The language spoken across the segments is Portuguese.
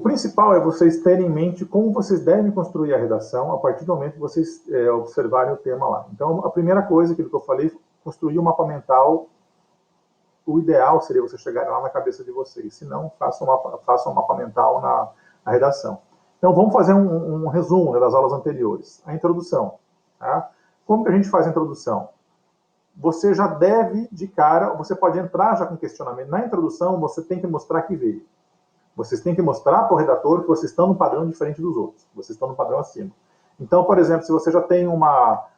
principal é vocês terem em mente como vocês devem construir a redação a partir do momento que vocês observarem o tema lá. Então, a primeira coisa, aquilo que eu falei, construir um mapa mental. O ideal seria você chegar lá na cabeça de vocês. Se não, façam um mapa mental na redação. Então, vamos fazer um resumo, né, das aulas anteriores. A introdução. Tá? Como que a gente faz a introdução? Você já deve, de cara, você pode entrar já com questionamento. Na introdução, você tem que mostrar que veio. Vocês têm que mostrar para o redator que vocês estão num padrão diferente dos outros. Vocês estão num padrão acima. Então, por exemplo, se você já tem alguma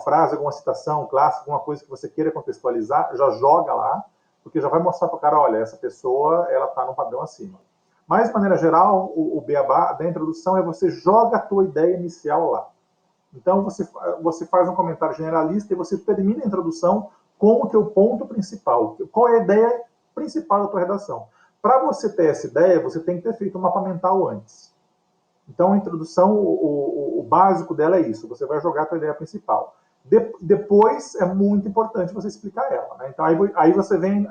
frase, alguma citação clássica, alguma coisa que você queira contextualizar, já joga lá, porque já vai mostrar para o cara, olha, essa pessoa ela está num padrão acima. Mas, de maneira geral, o beabá da introdução é você joga a tua ideia inicial lá. Então, você faz um comentário generalista e você termina a introdução com o teu ponto principal. Qual é a ideia principal da tua redação? Para você ter essa ideia, você tem que ter feito um mapa mental antes. Então, a introdução, o básico dela é isso. Você vai jogar a tua ideia principal. Depois, é muito importante você explicar ela. Né? Então, aí você vem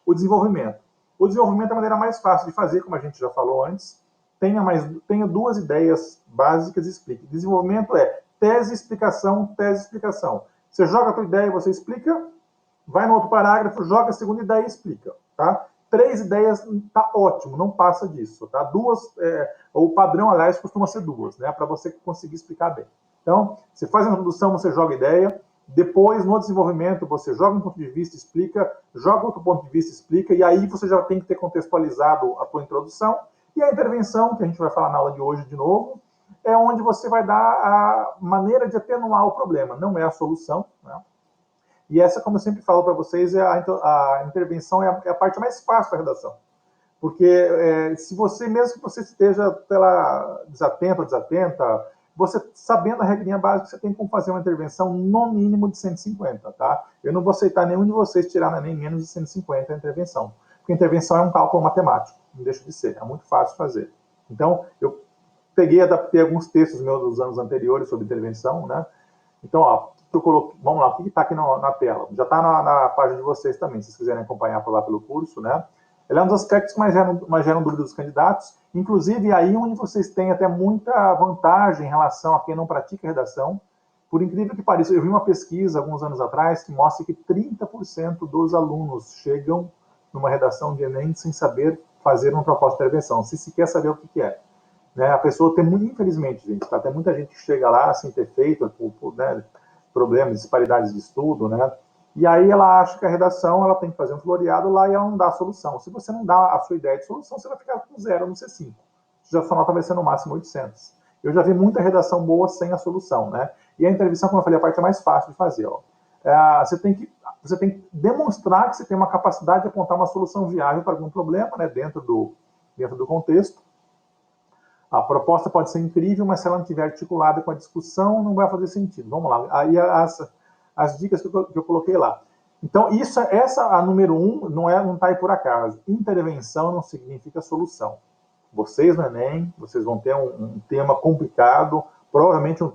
o desenvolvimento. O desenvolvimento é a maneira mais fácil de fazer, como a gente já falou antes. Tenha duas ideias básicas e explique. Desenvolvimento é tese, explicação, tese, explicação. Você joga a tua ideia, você explica, vai no outro parágrafo, joga a segunda ideia e explica. Tá? 3 ideias tá ótimo, não passa disso. Tá? O padrão, aliás, costuma ser 2, né? Para você conseguir explicar bem. Então, você faz a introdução, você joga a ideia, depois, no desenvolvimento, você joga um ponto de vista, explica, joga outro ponto de vista, explica, e aí você já tem que ter contextualizado a tua introdução. E a intervenção, que a gente vai falar na aula de hoje de novo, é onde você vai dar a maneira de atenuar o problema, não é a solução. Né? E essa, como eu sempre falo para vocês, a intervenção é a parte mais fácil da redação. Porque se você, mesmo que você esteja desatento ou desatenta, você, sabendo a regrinha básica, você tem como fazer uma intervenção no mínimo de 150, tá? Eu não vou aceitar nenhum de vocês tirar nem menos de 150 a intervenção. Porque a intervenção é um cálculo matemático, não deixa de ser, é muito fácil fazer. Então, eu adaptei alguns textos meus dos anos anteriores sobre intervenção, né? Então, ó, eu coloquei, vamos lá, o que está aqui na tela? Já está na página de vocês também, se vocês quiserem acompanhar por lá pelo curso, né? Ele é um dos aspectos que mais geram dúvidas dos candidatos, inclusive aí onde vocês têm até muita vantagem em relação a quem não pratica redação. Por incrível que pareça, eu vi uma pesquisa alguns anos atrás que mostra que 30% dos alunos chegam numa redação de Enem sem saber fazer uma proposta de intervenção, se sequer saber o que é. Né? A pessoa tem, infelizmente, gente, tá? Tem muita gente que chega lá sem ter feito, né, problemas, disparidades de estudo, né? E aí ela acha que a redação ela tem que fazer um floreado lá e ela não dá a solução. Se você não dá a sua ideia de solução, você vai ficar com 0 no C5. Já sua nota vai ser no máximo 800. Eu já vi muita redação boa sem a solução, né? E a intervenção, como eu falei, a parte é mais fácil de fazer. Ó. Você tem que demonstrar que você tem uma capacidade de apontar uma solução viável para algum problema, né? Dentro do contexto. A proposta pode ser incrível, mas se ela não estiver articulada com a discussão, não vai fazer sentido. Vamos lá. Aí as dicas que eu coloquei lá. Então, a número 1 não está aí por acaso. Intervenção não significa solução. Vocês no Enem, vocês vão ter um tema complicado, provavelmente um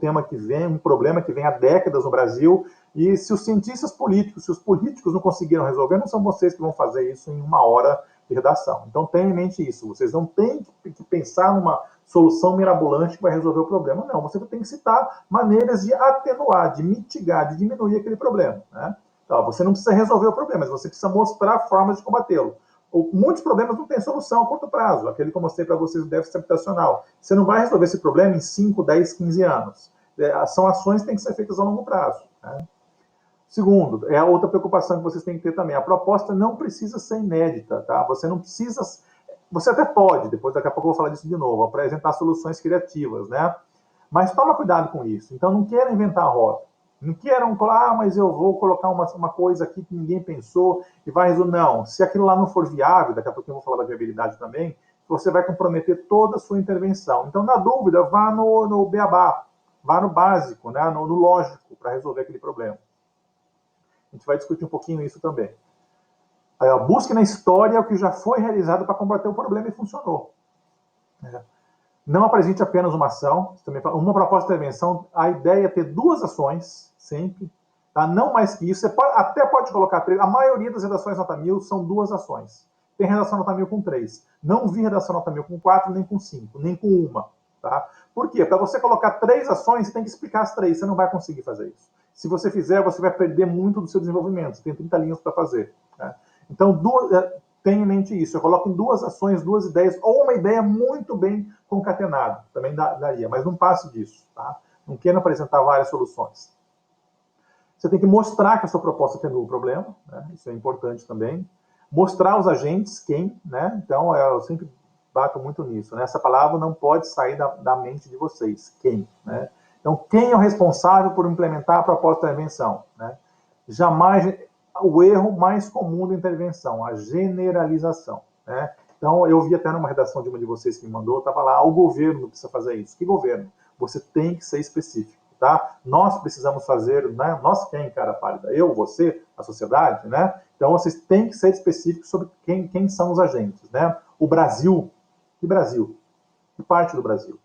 problema que vem há décadas no Brasil, e se os cientistas políticos, se os políticos não conseguiram resolver, não são vocês que vão fazer isso em 1 hora de redação. Então, tenham em mente isso. Vocês não têm que pensar numa solução mirabolante que vai resolver o problema. Não, você tem que citar maneiras de atenuar, de mitigar, de diminuir aquele problema. Né? Então, você não precisa resolver o problema, mas você precisa mostrar formas de combatê-lo. Muitos problemas não têm solução a curto prazo. Aquele que eu mostrei para vocês do déficit habitacional. Você não vai resolver esse problema em 5, 10, 15 anos. São ações que têm que ser feitas a longo prazo. Né? Segundo, é a outra preocupação que vocês têm que ter também. A proposta não precisa ser inédita. Tá? Você não precisa... Você até pode, daqui a pouco eu vou falar disso de novo, apresentar soluções criativas, né? Mas toma cuidado com isso. Então, não queiram inventar a roda. Não queiram falar, mas eu vou colocar uma coisa aqui que ninguém pensou e vai resolver. Não, se aquilo lá não for viável, daqui a pouco eu vou falar da viabilidade também, você vai comprometer toda a sua intervenção. Então, na dúvida, vá no beabá, vá no básico, né? no lógico, para resolver aquele problema. A gente vai discutir um pouquinho isso também. Busque na história o que já foi realizado para combater o problema e funcionou. Não apresente apenas uma ação, uma proposta de intervenção, a ideia é ter 2 ações, sempre, tá? Não mais que isso. Você até pode colocar 3, a maioria das redações nota 1000 são 2 ações. tem redação nota 1000 com 3. Não vi redação nota 1000 com 4, nem com 5, nem com uma. Tá? Por quê? Para você colocar 3 ações, você tem que explicar as 3. Você não vai conseguir fazer isso. Se você fizer, você vai perder muito do seu desenvolvimento. Você tem 30 linhas para fazer. Tá? Então, tenha em mente isso. Eu coloco em 2 ações, 2 ideias, ou uma ideia muito bem concatenada. Também daria, mas não passe disso. Tá? Não queira apresentar várias soluções. Você tem que mostrar que a sua proposta tem um problema, né? Isso é importante também. Mostrar os agentes, quem, né? Então, eu sempre bato muito nisso, né? Essa palavra não pode sair da mente de vocês, quem, né? Então, quem é o responsável por implementar a proposta de intervenção, né? Jamais, o erro mais comum da intervenção, a generalização, né? Então, eu vi até numa redação de uma de vocês que me mandou, estava lá, o governo precisa fazer isso. Que governo? Você tem que ser específico. Tá? Nós precisamos fazer, né? Nós quem, cara pálida? Eu, você, a sociedade, né? Então vocês têm que ser específicos sobre quem são os agentes, né? O Brasil, que Brasil? Que parte do Brasil?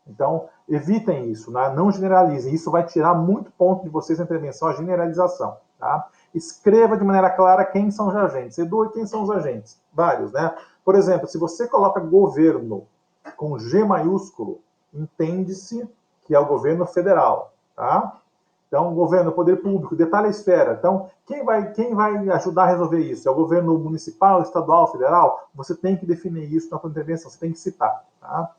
Então, evitem isso, né? Não generalizem. Isso vai tirar muito ponto de vocês na intervenção, a generalização, tá? Escreva de maneira clara quem são os agentes. Edu, quem são os agentes? Vários, né? Por exemplo, se você coloca governo com G maiúsculo, entende-se que é o governo federal, tá? Então, governo, poder público, detalhe a esfera. Então, quem vai ajudar a resolver isso? É o governo municipal, estadual, federal? Você tem que definir isso na sua intervenção, você tem que citar, tá?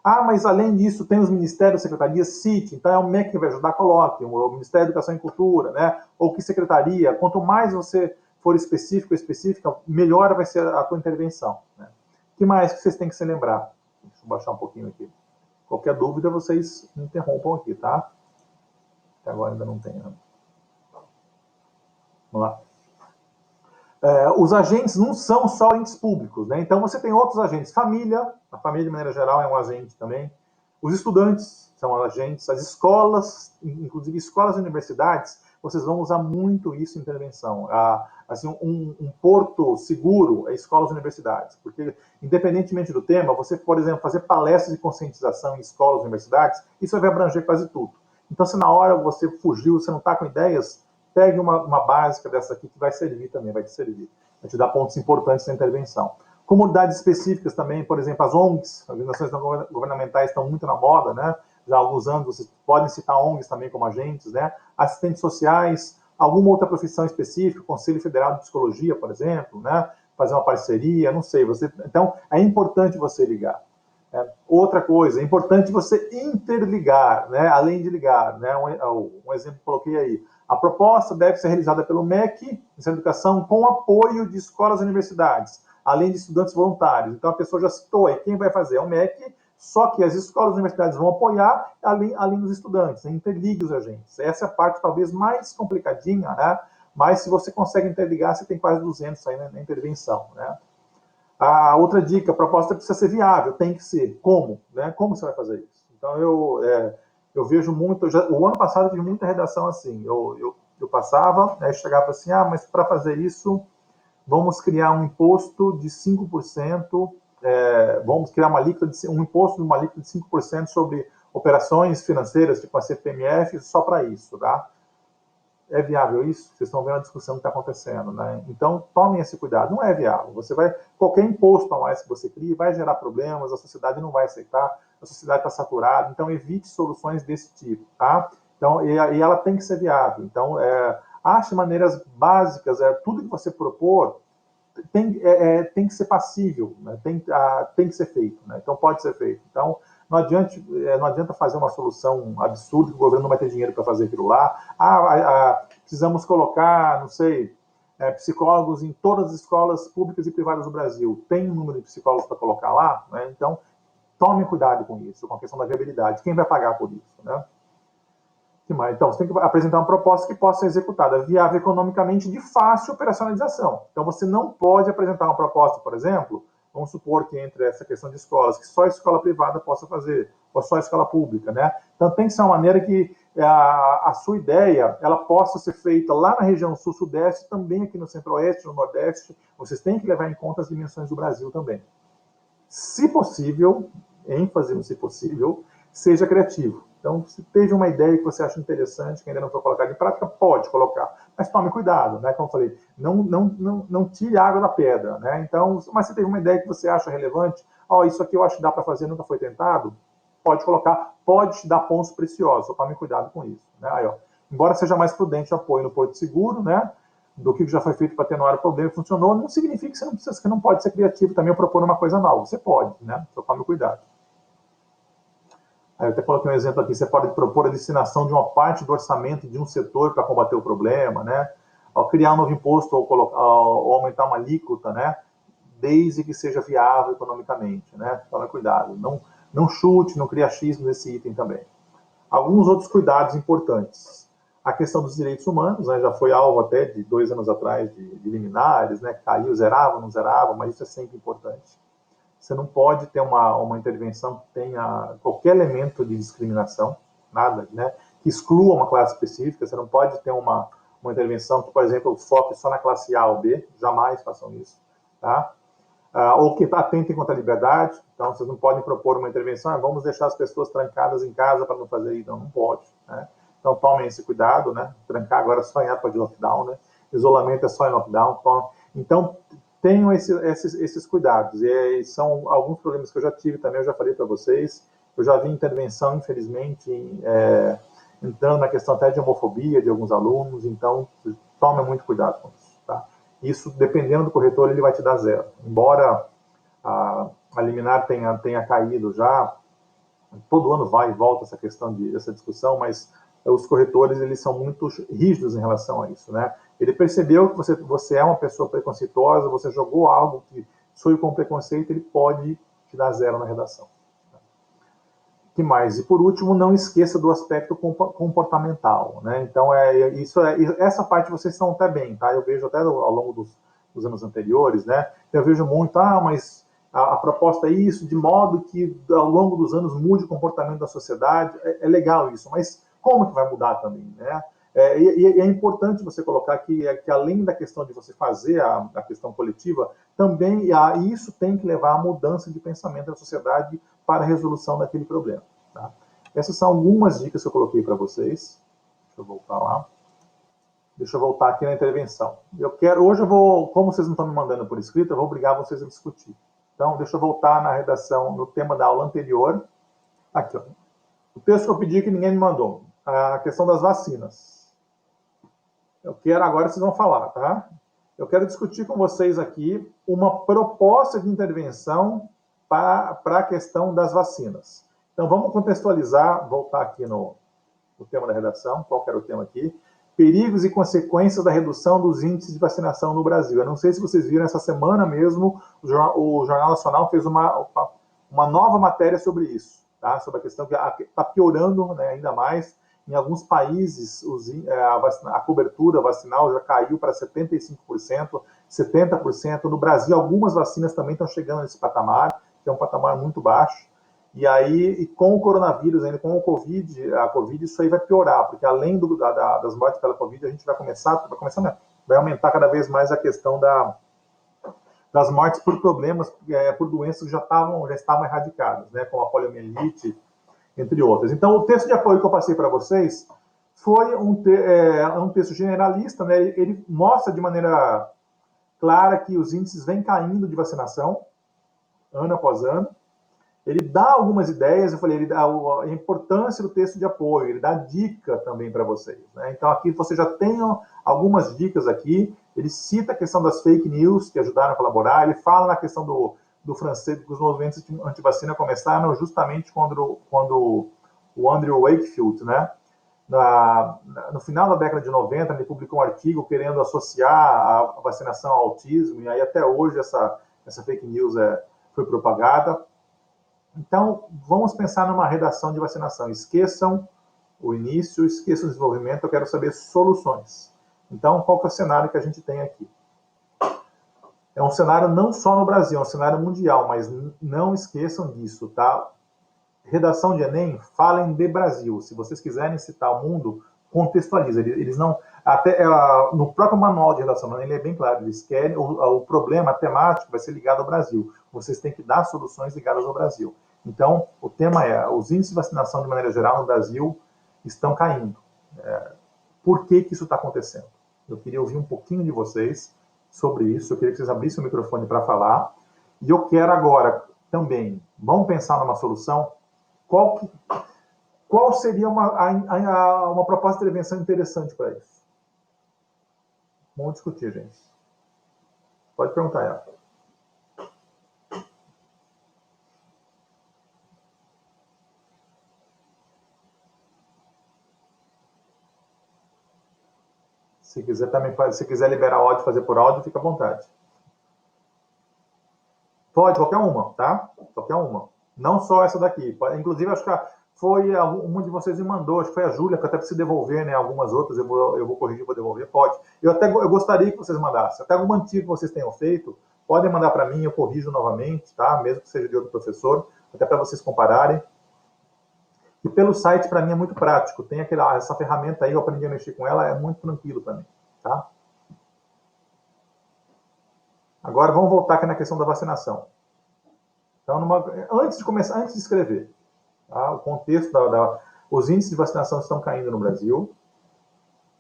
Ah, mas além disso, tem os ministérios, secretarias, cite. Então, é o MEC que vai ajudar, coloque. O Ministério da Educação e Cultura, né? Ou que secretaria. Quanto mais você for específico, específica, melhor vai ser a tua intervenção, né? O que mais que vocês têm que se lembrar? Deixa eu baixar um pouquinho aqui. Qualquer dúvida, vocês me interrompam aqui, tá? Até agora ainda não tem, né? Vamos lá. Os agentes não são só entes públicos, né? Então você tem outros agentes. Família, a família de maneira geral é um agente também. Os estudantes são agentes. As escolas, inclusive escolas e universidades, vocês vão usar muito isso em intervenção. Assim, um porto seguro é escolas e universidades, porque independentemente do tema, você, por exemplo, fazer palestras de conscientização em escolas e universidades, isso vai abranger quase tudo. Então, se na hora você fugiu, você não está com ideias, pegue uma básica dessa aqui que vai servir também, vai te servir. Vai te dar pontos importantes na intervenção. Comunidades específicas também, por exemplo, as ONGs, organizações não governamentais, estão muito na moda, né? Já há alguns anos, vocês podem citar ONGs também como agentes, né? Assistentes sociais, alguma outra profissão específica, Conselho Federal de Psicologia, por exemplo, né? Fazer uma parceria, não sei. Então, é importante você ligar. Outra coisa, é importante você interligar, né? Além de ligar, né? Um exemplo que coloquei aí. A proposta deve ser realizada pelo MEC, Ministério da Educação, com apoio de escolas e universidades, além de estudantes voluntários. Então, a pessoa já citou aí, quem vai fazer? É o MEC, só que as escolas e universidades vão apoiar, além dos estudantes, né? Interligue os agentes. Essa é a parte talvez mais complicadinha, né? Mas se você consegue interligar, você tem quase 200 aí na intervenção, né? A outra dica, a proposta precisa ser viável, tem que ser. Como? Né? Como você vai fazer isso? Então, eu vejo muito... o ano passado eu tive muita redação assim. Eu passava, né, chegava assim, mas para fazer isso, vamos criar um imposto de 5%, vamos criar um imposto de uma alíquota de 5% sobre operações financeiras, tipo a CPMF, só para isso, tá? É viável isso? Vocês estão vendo a discussão que está acontecendo, né? Então, tomem esse cuidado. Não é viável. Qualquer imposto a mais que você crie vai gerar problemas, a sociedade não vai aceitar, a sociedade está saturada, então evite soluções desse tipo, tá? Então, e ela tem que ser viável. Então, ache maneiras básicas, tudo que você propor tem que ser passível, né? Tem que ser feito, né? Então, pode ser feito. Então, não adianta fazer uma solução absurda que o governo não vai ter dinheiro para fazer aquilo lá. Precisamos colocar, não sei, psicólogos em todas as escolas públicas e privadas do Brasil. Tem um número de psicólogos para colocar lá, né? Então, tome cuidado com isso, com a questão da viabilidade. Quem vai pagar por isso, né? Então, você tem que apresentar uma proposta que possa ser executada, viável economicamente, de fácil operacionalização. Então, você não pode apresentar uma proposta, por exemplo, vamos supor que entre essa questão de escolas, que só a escola privada possa fazer, ou só a escola pública, né? Então, tem que ser uma maneira que a sua ideia, ela possa ser feita lá na região sul-sudeste, também aqui no centro-oeste, no nordeste. Vocês têm que levar em conta as dimensões do Brasil também. Se possível, ênfase no se possível, seja criativo. Então, se teve uma ideia que você acha interessante, que ainda não foi colocada em prática, pode colocar. Mas tome cuidado, né? Como eu falei, não tire água da pedra, né? Então, mas se teve uma ideia que você acha relevante, isso aqui eu acho que dá para fazer, nunca foi tentado, pode colocar, pode te dar pontos preciosos, só tome cuidado com isso, né? Aí, embora seja mais prudente apoio no Porto Seguro, né? Do que já foi feito para atenuar o problema e funcionou, não significa que você não pode ser criativo também ou propor uma coisa nova. Você pode, né? Só tome cuidado. Aí eu até coloquei um exemplo aqui, você pode propor a destinação de uma parte do orçamento de um setor para combater o problema, né? Ao criar um novo imposto ou aumentar uma alíquota, né? Desde que seja viável economicamente, né? Tome cuidado. Não chute, não crie achismo nesse item também. Alguns outros cuidados importantes. A questão dos direitos humanos, né? Já foi alvo até de 2 anos atrás de liminares, né? Caiu, zerava, não zerava, mas isso é sempre importante. Você não pode ter uma intervenção que tenha qualquer elemento de discriminação, nada, né? Que exclua uma classe específica. Você não pode ter uma intervenção que, por exemplo, foque só na classe A ou B. Jamais façam isso, tá? Ou que atentem contra a liberdade. Então, vocês não podem propor uma intervenção, vamos deixar as pessoas trancadas em casa para não fazer isso. Não pode, né? Então, tomem esse cuidado, né? Trancar agora só em época de lockdown, né? Isolamento é só em lockdown. Então, tenham esses cuidados. E são alguns problemas que eu já tive também, eu já falei para vocês. Eu já vi intervenção, infelizmente, entrando na questão até de homofobia de alguns alunos. Então, tome muito cuidado com isso, tá? Isso, dependendo do corretor, ele vai te dar 0. Embora a liminar tenha caído já, todo ano vai e volta essa questão essa discussão, mas os corretores, eles são muito rígidos em relação a isso, né? Ele percebeu que você é uma pessoa preconceituosa, você jogou algo que soe com preconceito, ele pode te dar 0 na redação. Que mais? E por último, não esqueça do aspecto comportamental, né? Então, essa parte vocês estão até bem, tá? Eu vejo até ao longo dos anos anteriores, né? Eu vejo muito, mas a proposta é isso, de modo que ao longo dos anos mude o comportamento da sociedade. É legal isso, mas como que vai mudar também, né? E é importante você colocar que além da questão de você fazer a questão coletiva, também isso tem que levar à mudança de pensamento da sociedade para a resolução daquele problema. Tá? Essas são algumas dicas que eu coloquei para vocês. Deixa eu voltar lá. Deixa eu voltar aqui na intervenção. Hoje eu vou, como vocês não estão me mandando por escrito, eu vou obrigar vocês a discutir. Então, deixa eu voltar na redação, no tema da aula anterior. Aqui, ó. O texto que eu pedi que ninguém me mandou. A questão das vacinas. Eu quero, agora vocês vão falar, tá? Eu quero discutir com vocês aqui uma proposta de intervenção para a questão das vacinas. Então, vamos contextualizar, voltar aqui no tema da redação, qual que era o tema aqui? Perigos e consequências da redução dos índices de vacinação no Brasil. Eu não sei se vocês viram, essa semana mesmo, o Jornal Nacional fez uma nova matéria sobre isso, tá? Sobre a questão que está piorando, né, ainda mais. Em alguns países, a cobertura vacinal já caiu para 75%, 70%. No Brasil, algumas vacinas também estão chegando nesse patamar, que é um patamar muito baixo. E com o coronavírus, ainda com a Covid, isso aí vai piorar, porque além das mortes pela Covid, a gente vai aumentar cada vez mais a questão das mortes por problemas, por doenças que já estavam erradicadas, né, como a poliomielite, entre outras. Então, o texto de apoio que eu passei para vocês foi um texto generalista, né? Ele mostra de maneira clara que os índices vêm caindo de vacinação, ano após ano. Ele dá algumas ideias, eu falei, ele dá a importância do texto de apoio, ele dá dica também para vocês, né? Então, aqui você já tem algumas dicas aqui. Ele cita a questão das fake news, que ajudaram a colaborar. Ele fala na questão do francês, que os movimentos anti-vacina começaram justamente quando o Andrew Wakefield, né, no final da década de 90, ele publicou um artigo querendo associar a vacinação ao autismo, e aí até hoje essa fake news foi propagada. Então, vamos pensar numa redação de vacinação. Esqueçam o início, esqueçam o desenvolvimento, eu quero saber soluções. Então, qual que é o cenário que a gente tem aqui? É um cenário não só no Brasil, é um cenário mundial, mas não esqueçam disso, tá? Redação de Enem, falem de Brasil. Se vocês quiserem citar o mundo, contextualiza. Eles não... Até no próprio manual de redação, ele é bem claro, eles querem... O problema temático vai ser ligado ao Brasil. Vocês têm que dar soluções ligadas ao Brasil. Então, o tema é, os índices de vacinação, de maneira geral, no Brasil, estão caindo. Por que isso está acontecendo? Eu queria ouvir um pouquinho de vocês sobre isso, eu queria que vocês abrissem o microfone para falar, e eu quero agora também, vamos pensar numa solução, qual seria uma proposta de intervenção interessante para isso? Vamos discutir, gente. Pode perguntar, ela. Se quiser também, se quiser liberar áudio e fazer por áudio, fica à vontade. Pode, qualquer uma, tá? Qualquer uma. Não só essa daqui. Inclusive, acho que foi uma de vocês me mandou, acho que foi a Júlia, que até precisa devolver, né? Algumas outras eu vou corrigir, vou devolver. Pode. Eu gostaria que vocês mandassem. Até algum antigo que vocês tenham feito, podem mandar para mim, eu corrijo novamente, tá? Mesmo que seja de outro professor, até para vocês compararem. E pelo site, para mim, é muito prático. Tem essa ferramenta aí, eu aprendi a mexer com ela, é muito tranquilo para mim, tá? Agora, vamos voltar aqui na questão da vacinação. Então, antes de começar, antes de escrever, tá? O contexto os índices de vacinação estão caindo no Brasil,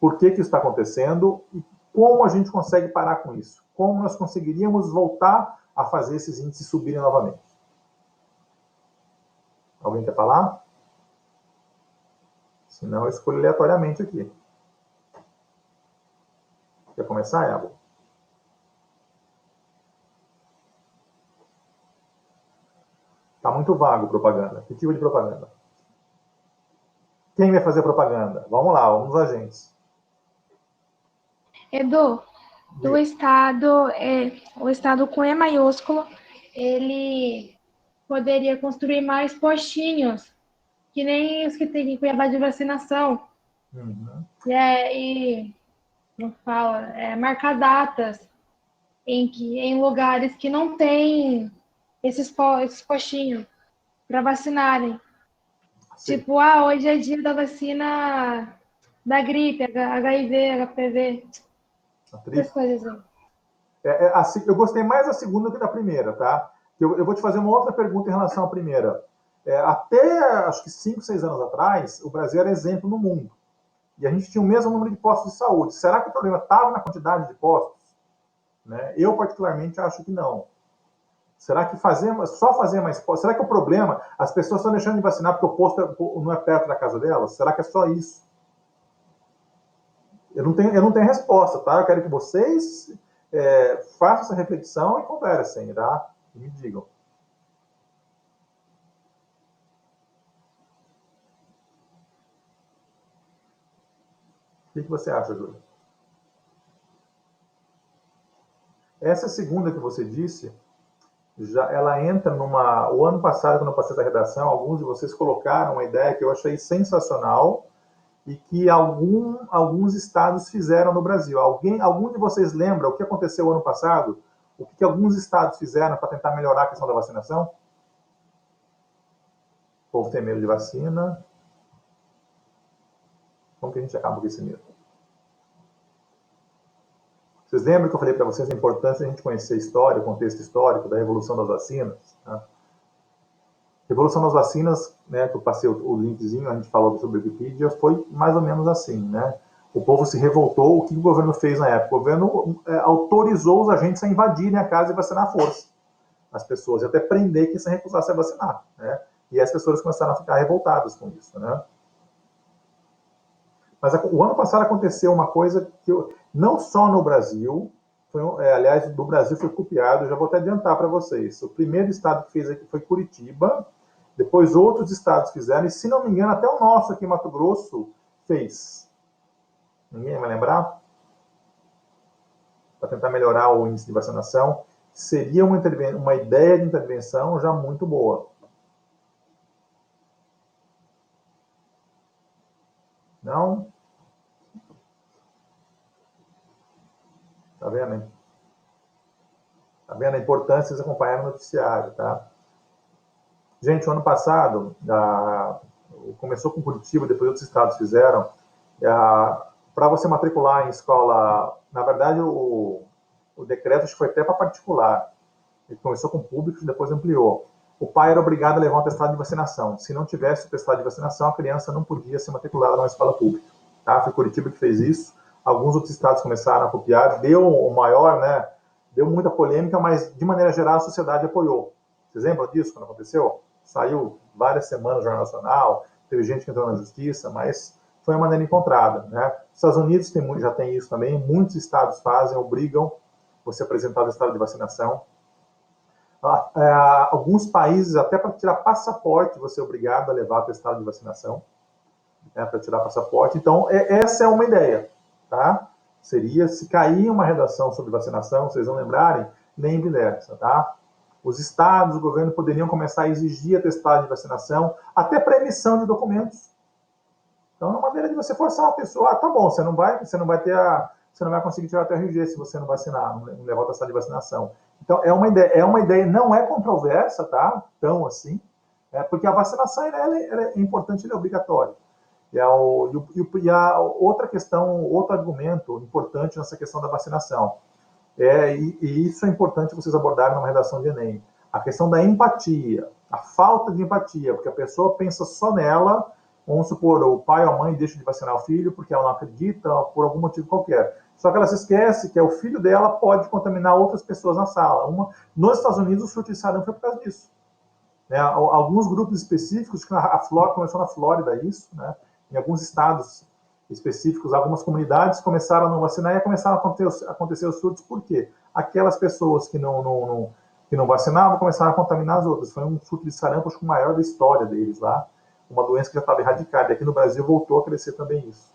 por que isso está acontecendo e como a gente consegue parar com isso? Como nós conseguiríamos voltar a fazer esses índices subirem novamente? Alguém quer falar? Se não, eu escolho aleatoriamente aqui. Quer começar, Eva? Está muito vago propaganda. Que tipo de propaganda? Quem vai fazer propaganda? Vamos lá, vamos agentes. Edu, o estado com E maiúsculo, ele poderia construir mais postinhos, que nem os que tem em Cuiabá de vacinação. Uhum. Não fala, marcar datas em lugares que não tem esses postinhos para vacinarem. Sim. Tipo, hoje é dia da vacina da gripe, HIV, HPV, essas coisas aí. Eu gostei mais da segunda que da primeira, tá? Eu vou te fazer uma outra pergunta em relação à primeira. Até, acho que 5, 6 anos atrás, o Brasil era exemplo no mundo. E a gente tinha o mesmo número de postos de saúde. Será que o problema estava na quantidade de postos? Né? Eu, particularmente, acho que não. Será que só fazer mais postos? Será que o problema, as pessoas estão deixando de vacinar porque o posto não é perto da casa delas? Será que é só isso? Eu não tenho resposta, tá? Eu quero que vocês façam essa reflexão e conversem, tá? E me digam. O que você acha, Júlia? Essa segunda que você disse, ela entra numa... O ano passado, quando eu passei da redação, alguns de vocês colocaram uma ideia que eu achei sensacional e que alguns estados fizeram no Brasil. Algum de vocês lembra o que aconteceu ano passado? O que alguns estados fizeram para tentar melhorar a questão da vacinação? O povo tem medo de vacina. Como que a gente acaba com esse medo? Vocês lembram que eu falei para vocês a importância de a gente conhecer a história, o contexto histórico da evolução das vacinas? Né? Evolução das vacinas, né, que eu passei o linkzinho, a gente falou sobre a Wikipedia, foi mais ou menos assim, né? O povo se revoltou, o que o governo fez na época? O governo autorizou os agentes a invadirem a casa e vacinar à força as pessoas, e até prender quem se recusasse a vacinar, né? E as pessoas começaram a ficar revoltadas com isso, né? Mas o ano passado aconteceu uma coisa que não só no Brasil, aliás, do Brasil foi copiado, já vou até adiantar para vocês. O primeiro estado que fez aqui foi Curitiba, depois outros estados fizeram, e se não me engano, até o nosso aqui em Mato Grosso fez. Ninguém vai lembrar? Para tentar melhorar o índice de vacinação, seria uma ideia de intervenção já muito boa. Não? Tá vendo, hein? Tá vendo a importância de acompanhar no noticiário, tá? Gente, o ano passado, começou com Curitiba, depois outros estados fizeram, para você matricular em escola, na verdade, o decreto acho que foi até para particular. Ele começou com públicos e depois ampliou. o pai era obrigado a levar um atestado de vacinação. Se não tivesse o atestado de vacinação, a criança não podia ser matriculada numa escola pública. Tá? Foi Curitiba que fez isso. Alguns outros estados começaram a copiar. Deu o maior, né? Deu muita polêmica, mas de maneira geral a sociedade apoiou. Vocês lembram disso quando aconteceu? Saiu várias semanas no Jornal Nacional, teve gente que entrou na justiça, mas foi uma maneira encontrada. Né? Os Estados Unidos já tem isso também, muitos estados fazem, obrigam você a apresentar o estado de vacinação. Alguns países, até para tirar passaporte, você é obrigado a levar o atestado de vacinação, né, para tirar passaporte. Então, essa é uma ideia, tá? Seria, se cair uma redação sobre vacinação, vocês vão lembrarem, lembre dessa, tá? Os estados, o governo poderiam começar a exigir atestado de vacinação, até para emissão de documentos. Então, é uma maneira de você forçar uma pessoa, tá bom, você não vai conseguir tirar o teu RG se você não vacinar, não levar o atestado de vacinação. Então, é uma ideia, não é controversa, tá? Tão assim, porque a vacinação ela é importante, ela é obrigatória. E a outra questão, outro argumento importante nessa questão da vacinação, e isso é importante vocês abordarem numa redação de Enem, a questão da empatia, a falta de empatia, porque a pessoa pensa só nela, vamos supor, o pai ou a mãe deixa de vacinar o filho porque ela não acredita, por algum motivo qualquer. Só que ela se esquece que o filho dela pode contaminar outras pessoas na sala. Nos Estados Unidos, o surto de sarampo foi por causa disso. Alguns grupos específicos, começou na Flórida isso, né? Em alguns estados específicos, algumas comunidades começaram a não vacinar e começaram a acontecer os surtos. Por quê? Aquelas pessoas que não vacinavam começaram a contaminar as outras. Foi um surto de sarampo, acho que o maior da história deles lá. Uma doença que já estava erradicada. E aqui no Brasil voltou a crescer também isso.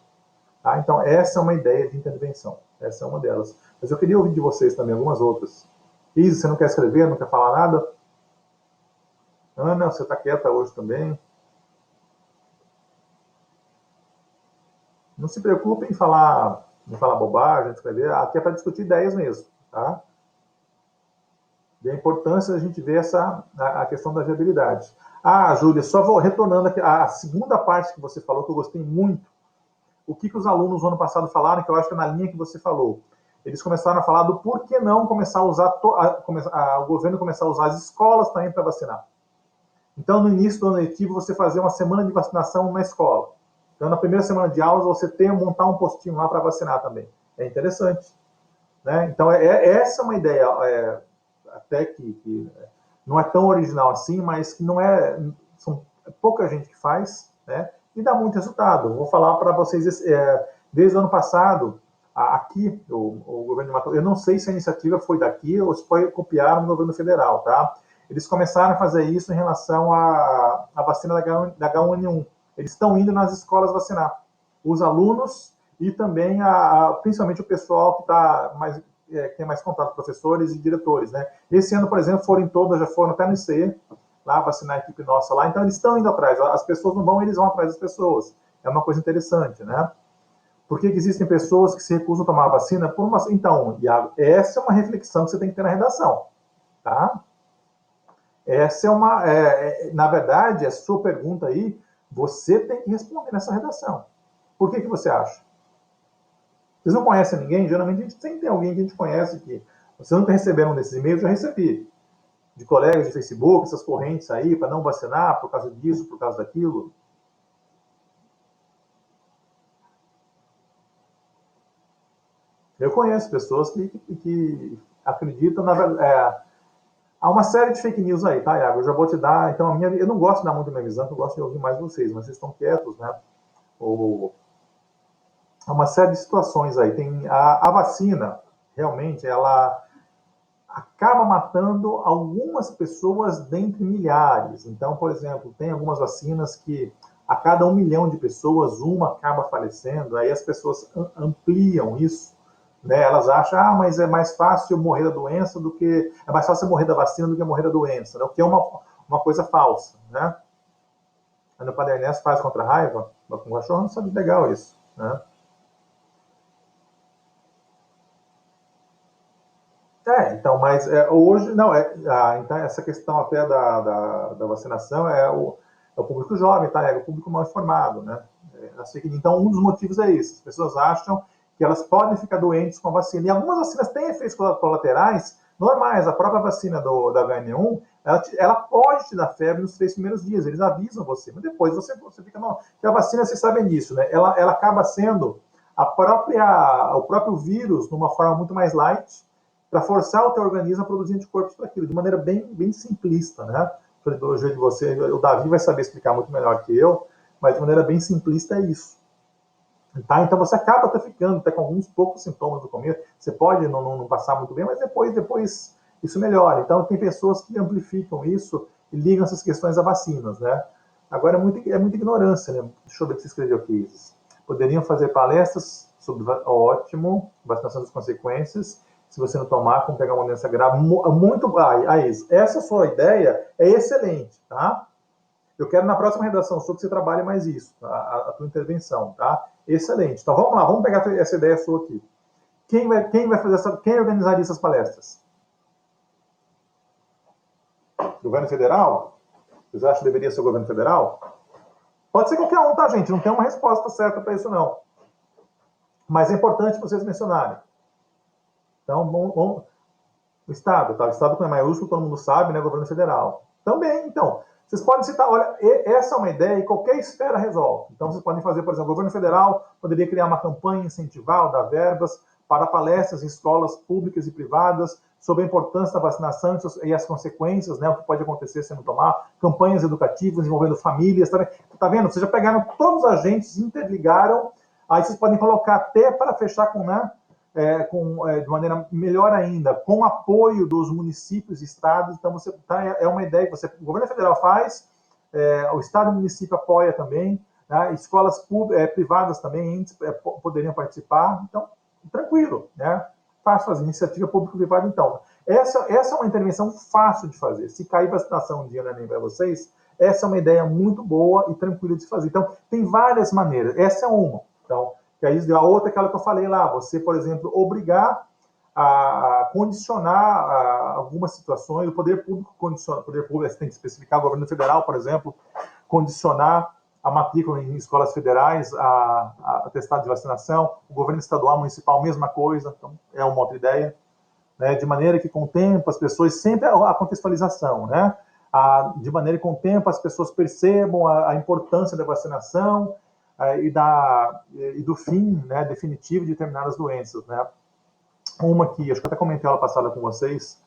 Tá? Então, essa é uma ideia de intervenção. Essa é uma delas. Mas eu queria ouvir de vocês também algumas outras. Isa, você não quer escrever, não quer falar nada? Ana, você está quieta hoje também. Não se preocupe em falar bobagem, escrever. Aqui é para discutir ideias mesmo. Tá? E a importância da gente ver a questão da viabilidade. Júlia, só vou retornando aqui, a segunda parte que você falou, que eu gostei muito. O que os alunos no ano passado falaram, que eu acho que é na linha que você falou. Eles começaram a falar do por que não começar a usar, o governo começar a usar as escolas também para vacinar. Então, no início do ano letivo, você fazer uma semana de vacinação na escola. Então, na primeira semana de aulas, você montar um postinho lá para vacinar também. É interessante. Né? Então, essa é uma ideia, até que não é tão original assim, mas que não são pouca gente que faz, né? E dá muito resultado. Vou falar para vocês, desde o ano passado, aqui, o governo de Mato Grosso, eu não sei se a iniciativa foi daqui ou se foi copiada no governo federal, tá? Eles começaram a fazer isso em relação à vacina da H1N1. Eles estão indo nas escolas vacinar. Os alunos e também, principalmente o pessoal que tem mais contato, professores e diretores, né? Esse ano, por exemplo, já foram até no ICE, lá vacinar a equipe nossa lá, então eles estão indo atrás. As pessoas não vão, eles vão atrás das pessoas. É uma coisa interessante, né? Por que existem pessoas que se recusam a tomar a vacina? Então, Iago, essa é uma reflexão que você tem que ter na redação, tá? Essa na verdade, a sua pergunta aí, você tem que responder nessa redação. Por que você acha? Vocês não conhecem ninguém? Geralmente a gente sempre tem alguém que a gente conhece que vocês nunca receberam desses e-mails, já recebi. De colegas de Facebook, essas correntes aí, para não vacinar por causa disso, por causa daquilo. Eu conheço pessoas que acreditam, há uma série de fake news aí, tá, Iago? Eu já vou te dar, então, eu não gosto de dar muito minha visão, eu gosto de ouvir mais vocês, mas vocês estão quietos, né? Há uma série de situações aí. Tem a vacina, realmente, ela acaba matando algumas pessoas dentre milhares. Então, por exemplo, tem algumas vacinas que a cada 1 milhão de pessoas, uma acaba falecendo, aí as pessoas ampliam isso, né? Elas acham, mas é mais fácil morrer da doença é mais fácil morrer da vacina do que morrer da doença, né? O que é uma coisa falsa, né? Quando o Padre Ernesto faz contra a raiva, com o cachorro, não sabe legal isso, né? Então, mas hoje, não, então essa questão até da vacinação é o público jovem, tá? É o público mal informado, né? Então, um dos motivos é esse. As pessoas acham que elas podem ficar doentes com a vacina. E algumas vacinas têm efeitos colaterais normais. A própria vacina da HN1, ela pode te dar febre nos 3 primeiros dias, eles avisam você, mas depois você fica normal. Porque a vacina, vocês sabem disso, né? Ela acaba sendo o próprio vírus, numa forma muito mais light, para forçar o teu organismo a produzir anticorpos para aquilo, de maneira bem simplista, né? Pelo jeito de você, o Davi vai saber explicar muito melhor que eu, mas de maneira bem simplista é isso. Tá? Então você acaba até ficando até com alguns poucos sintomas no começo, você pode não passar muito bem, mas depois isso melhora. Então tem pessoas que amplificam isso e ligam essas questões a vacinas, né? Agora é muita ignorância, né? Deixa eu ver o que você escreveu aqui, Isis. Poderiam fazer palestras sobre ótimo, vacinação das consequências, se você não tomar, como pegar uma doença grave, muito... essa sua ideia é excelente, tá? Eu quero na próxima redação sua que você trabalhe mais isso, a tua intervenção, tá? Excelente. Então vamos lá, vamos pegar essa ideia sua aqui. Quem vai fazer quem organizaria essas palestras? Governo federal? Vocês acham que deveria ser o governo federal? Pode ser qualquer um, tá, gente? Não tem uma resposta certa para isso, não. Mas é importante vocês mencionarem. Então, o Estado, tá? O Estado com E maiúsculo, todo mundo sabe, né? O governo federal. Também, então. Vocês podem citar, olha, essa é uma ideia e qualquer esfera resolve. Então, vocês podem fazer, por exemplo, o governo federal poderia criar uma campanha incentival, dar verbas para palestras em escolas públicas e privadas sobre a importância da vacinação e as consequências, né, o que pode acontecer se não tomar, campanhas educativas envolvendo famílias, tá vendo? Vocês já pegaram todos os agentes, interligaram, aí vocês podem colocar até para fechar com, né, de maneira melhor ainda, com apoio dos municípios e estados. Então, é uma ideia que o governo federal faz, o estado e o município apoia também, né, escolas privadas também poderiam participar. Então, tranquilo, né? Fácil fazer, iniciativa público-privada, então. Essa é uma intervenção fácil de fazer. Se cair vacinação um dia no Enem para vocês, essa é uma ideia muito boa e tranquila de se fazer. Então, tem várias maneiras. Essa é uma. Então, a outra é aquela que eu falei lá, você, por exemplo, obrigar a condicionar algumas situações, o poder público condiciona, o poder público, você tem que especificar, o governo federal, por exemplo, condicionar a matrícula em escolas federais, a atestado de vacinação, o governo estadual, municipal, mesma coisa, então é uma outra ideia, né, de maneira que com o tempo as pessoas, sempre a contextualização, né, de maneira que com o tempo as pessoas percebam a importância da vacinação e do fim, né, definitivo de determinadas doenças, né. Uma que, acho que eu até comentei ela passada com vocês,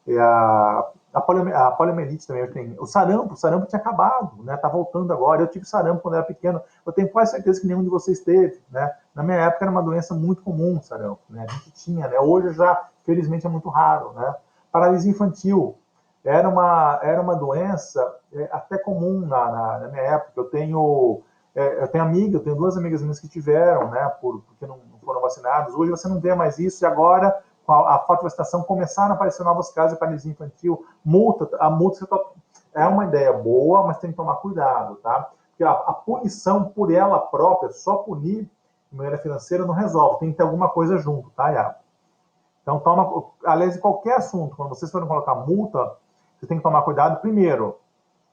é a poliomielite também. O sarampo tinha acabado, né? Tá voltando agora. Eu tive sarampo quando era pequeno. Eu tenho quase certeza que nenhum de vocês teve, né? Na minha época era uma doença muito comum, sarampo, né? A gente tinha, né? Hoje já, felizmente, é muito raro, né? Paralisia infantil era uma doença até comum na minha época. Eu tenho duas amigas minhas que tiveram, né? Porque não foram vacinados. Hoje você não vê mais isso, e agora, com a falta de vacinação, começaram a aparecer novos casos de paralisia infantil. A multa é uma ideia boa, mas tem que tomar cuidado, tá? Porque a punição por ela própria, só punir de maneira financeira, não resolve. Tem que ter alguma coisa junto, tá, Iago? Então, aliás, em qualquer assunto, quando vocês forem colocar multa, você tem que tomar cuidado. Primeiro,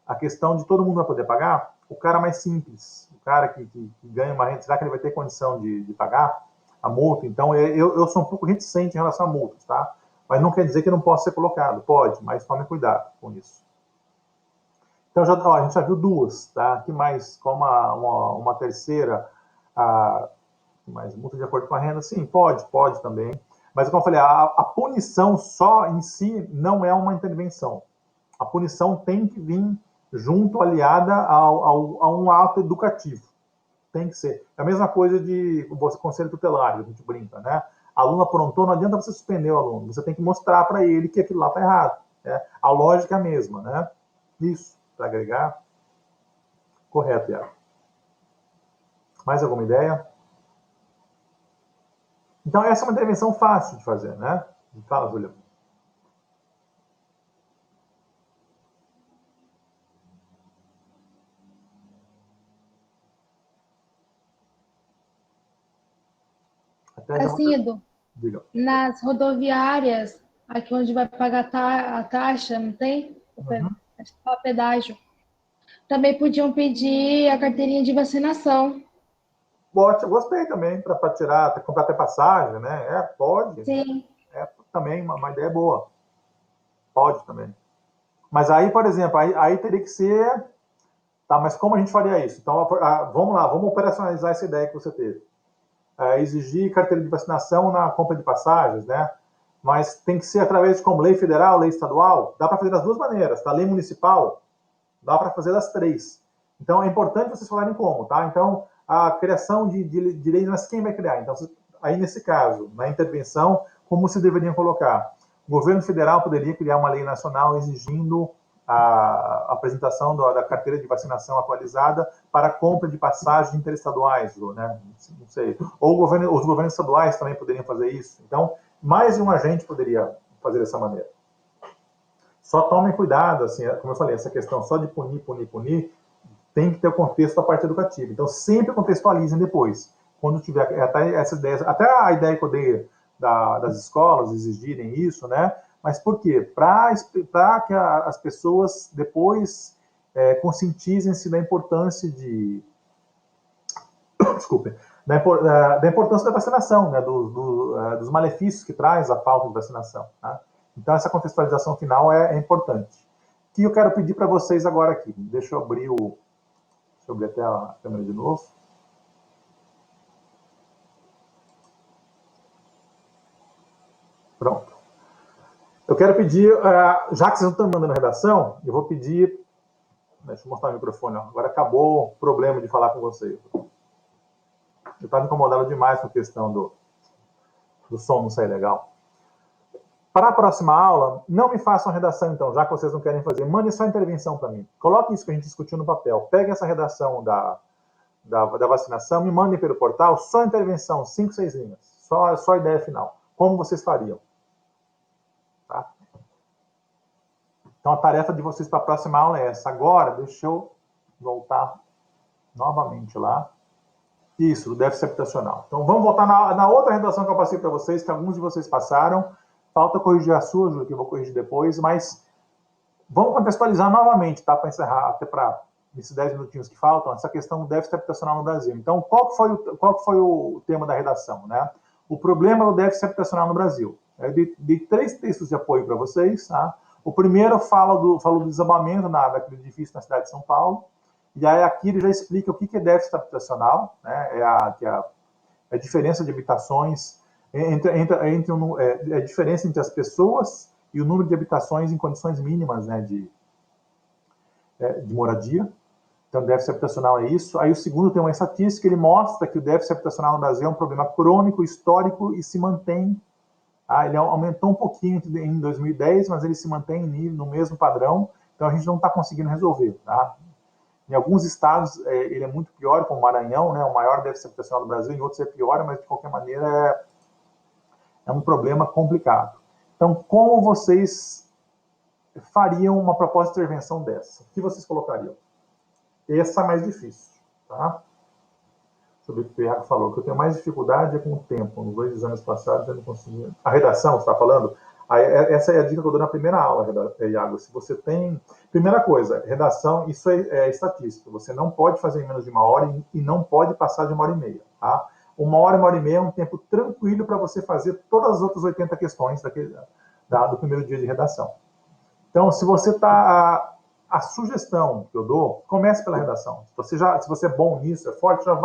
a questão de todo mundo vai poder pagar, o cara mais simples, o cara que ganha uma renda, será que ele vai ter condição de pagar a multa? Então, eu sou um pouco reticente em relação a multas, tá? Mas não quer dizer que não possa ser colocado. Pode, mas tome cuidado com isso. Então, a gente já viu duas, tá? Que mais? Como uma terceira, mais multa de acordo com a renda? Sim, pode também. Mas, como eu falei, a punição só em si não é uma intervenção. A punição tem que vir junto, aliada a um ato educativo. Tem que ser. É a mesma coisa de conselho tutelar, a gente brinca, né? Aluno aprontou, não adianta você suspender o aluno, você tem que mostrar para ele que aquilo lá está errado. Né? A lógica é a mesma, né? Isso, para agregar. Correto, Iago. Mais alguma ideia? Então, essa é uma intervenção fácil de fazer, né? Fala, Júlia. Assim, Edu, nas rodoviárias, aqui onde vai pagar a taxa, não tem? Uhum. O pedágio. Também podiam pedir a carteirinha de vacinação. Gostei também, para comprar até passagem, né? Pode. Sim. Também uma ideia boa. Pode também. Mas aí, por exemplo, aí teria que ser... Tá, mas como a gente faria isso? Então, vamos lá, vamos operacionalizar essa ideia que você teve. Exigir carteira de vacinação na compra de passagens, né? Mas tem que ser através de como lei federal, lei estadual. Dá para fazer das duas maneiras, tá? Lei municipal, dá para fazer das três. Então, é importante vocês falarem como, tá? Então, a criação de leis, mas quem vai criar? Então, aí nesse caso, na intervenção, como se deveriam colocar? O governo federal poderia criar uma lei nacional exigindo a apresentação da carteira de vacinação atualizada para compra de passagens interestaduais, né? Não sei. Ou os governos estaduais também poderiam fazer isso. Então, mais de um agente poderia fazer dessa maneira. Só tomem cuidado, assim, como eu falei, essa questão só de punir, tem que ter o contexto da parte educativa. Então, sempre contextualizem depois. Quando tiver até essa ideia, até a ideia que eu dei das escolas exigirem isso, né? Mas por quê? Para que as pessoas depois conscientizem-se da importância desculpe, da importância da vacinação, né? Dos malefícios que traz a falta de vacinação. Tá? Então, essa contextualização final é importante. O que eu quero pedir para vocês agora aqui? Deixa eu abrir até a câmera de novo. Pronto. Eu quero pedir, já que vocês não estão mandando redação, eu vou pedir... Deixa eu mostrar o microfone. Ó. Agora acabou o problema de falar com vocês. Eu estava incomodado demais com a questão do som não sair legal. Para a próxima aula, não me façam redação, então, já que vocês não querem fazer. Mandem só intervenção para mim. Coloquem isso que a gente discutiu no papel. Peguem essa redação da vacinação, me mandem pelo portal, só intervenção, 5, 6 linhas. Só ideia final. Como vocês fariam? Tá? Então, a tarefa de vocês para a próxima aula é essa. Agora, deixa eu voltar novamente lá. Isso, do déficit habitacional. Então, vamos voltar na outra redação que eu passei para vocês, que alguns de vocês passaram. Falta corrigir a sua, Júlio, que eu vou corrigir depois, mas vamos contextualizar novamente, tá? Para encerrar, até para esses 10 minutinhos que faltam, essa questão do déficit habitacional no Brasil. Então, qual que foi o tema da redação, né? O problema do déficit habitacional no Brasil. Eu dei 3 textos de apoio para vocês, tá? O primeiro fala do desabamento daquele edifício na cidade de São Paulo, e aí aqui ele já explica o que é déficit habitacional, né? É a diferença de habitações, a diferença entre as pessoas e o número de habitações em condições mínimas, né, de moradia. Então, déficit habitacional é isso. Aí o segundo tem uma estatística, ele mostra que o déficit habitacional no Brasil é um problema crônico, histórico e se mantém. Ele aumentou um pouquinho em 2010, mas ele se mantém no mesmo padrão, então a gente não está conseguindo resolver. Tá? Em alguns estados ele é muito pior, como o Maranhão, né, o maior déficit habitacional do Brasil, em outros é pior, mas de qualquer maneira é um problema complicado. Então, como vocês fariam uma proposta de intervenção dessa? O que vocês colocariam? Essa é mais difícil, tá? Deixa eu ver o que o Iago falou, que eu tenho mais dificuldade com o tempo. Nos 2 exames passados eu não consegui... A redação, você está falando? Essa é a dica que eu dou na primeira aula, Iago. Se você tem... Primeira coisa, redação, isso é estatística. Você não pode fazer em menos de 1 hora e não pode passar de 1h30, tá? 1 hora, 1h30 é um tempo tranquilo para você fazer todas as outras 80 questões do primeiro dia de redação. Então, se você está... A sugestão que eu dou, comece pela redação. Se você é bom nisso, é forte, já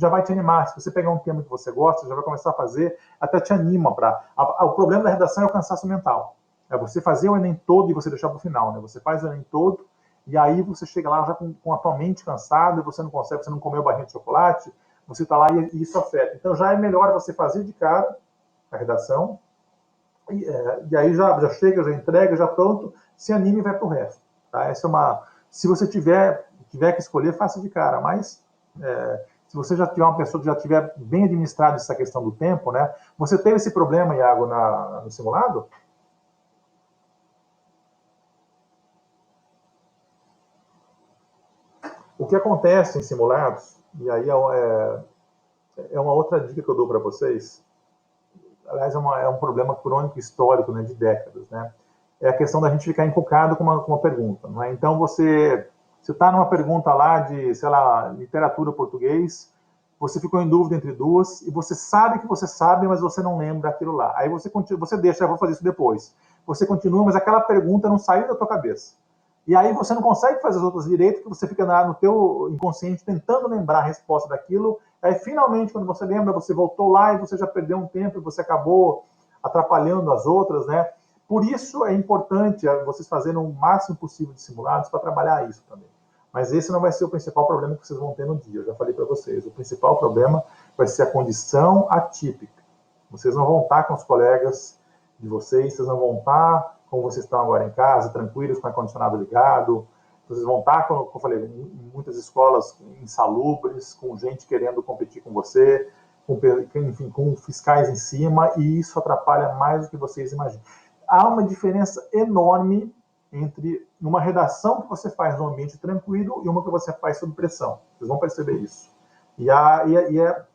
vai te animar. Se você pegar um tema que você gosta, já vai começar a fazer, até te anima. O problema da redação é o cansaço mental. É você fazer o Enem todo e você deixar para o final. Né? Você faz o Enem todo e aí você chega lá já com a tua mente cansada, você não consegue, você não comeu barrinha de chocolate, você está lá e isso afeta. Então já é melhor você fazer de cara a redação e aí já chega, já entrega, já pronto, se anime e vai para o resto. Tá? Essa é se você tiver que escolher, faça de cara, mas se você já tiver uma pessoa que já tiver bem administrado essa questão do tempo, né? Você teve esse problema, Iago, no simulado? O que acontece em simulados, e aí é uma outra dica que eu dou para vocês, aliás, é um problema crônico histórico, né, de décadas, né? É a questão da gente ficar encucado com uma pergunta. Não é? Então, você está numa pergunta lá de, sei lá, literatura português, você ficou em dúvida entre duas, e você sabe que você sabe, mas você não lembra aquilo lá. Aí você deixa, eu vou fazer isso depois. Você continua, mas aquela pergunta não saiu da tua cabeça. E aí você não consegue fazer as outras direito, porque você fica no teu inconsciente tentando lembrar a resposta daquilo. Aí finalmente, quando você lembra, você voltou lá e você já perdeu um tempo e você acabou atrapalhando as outras, né? Por isso é importante vocês fazerem o máximo possível de simulados para trabalhar isso também. Mas esse não vai ser o principal problema que vocês vão ter no dia. Eu já falei para vocês. O principal problema vai ser a condição atípica. Vocês não vão estar com os colegas de vocês, vocês não vão estar como vocês estão agora em casa, tranquilos, com o ar-condicionado ligado. Vocês vão estar, como eu falei, em muitas escolas insalubres, com gente querendo competir com você, enfim, com fiscais em cima, e isso atrapalha mais do que vocês imaginam. Há uma diferença enorme entre uma redação que você faz num ambiente tranquilo e uma que você faz sob pressão. Vocês vão perceber isso. E é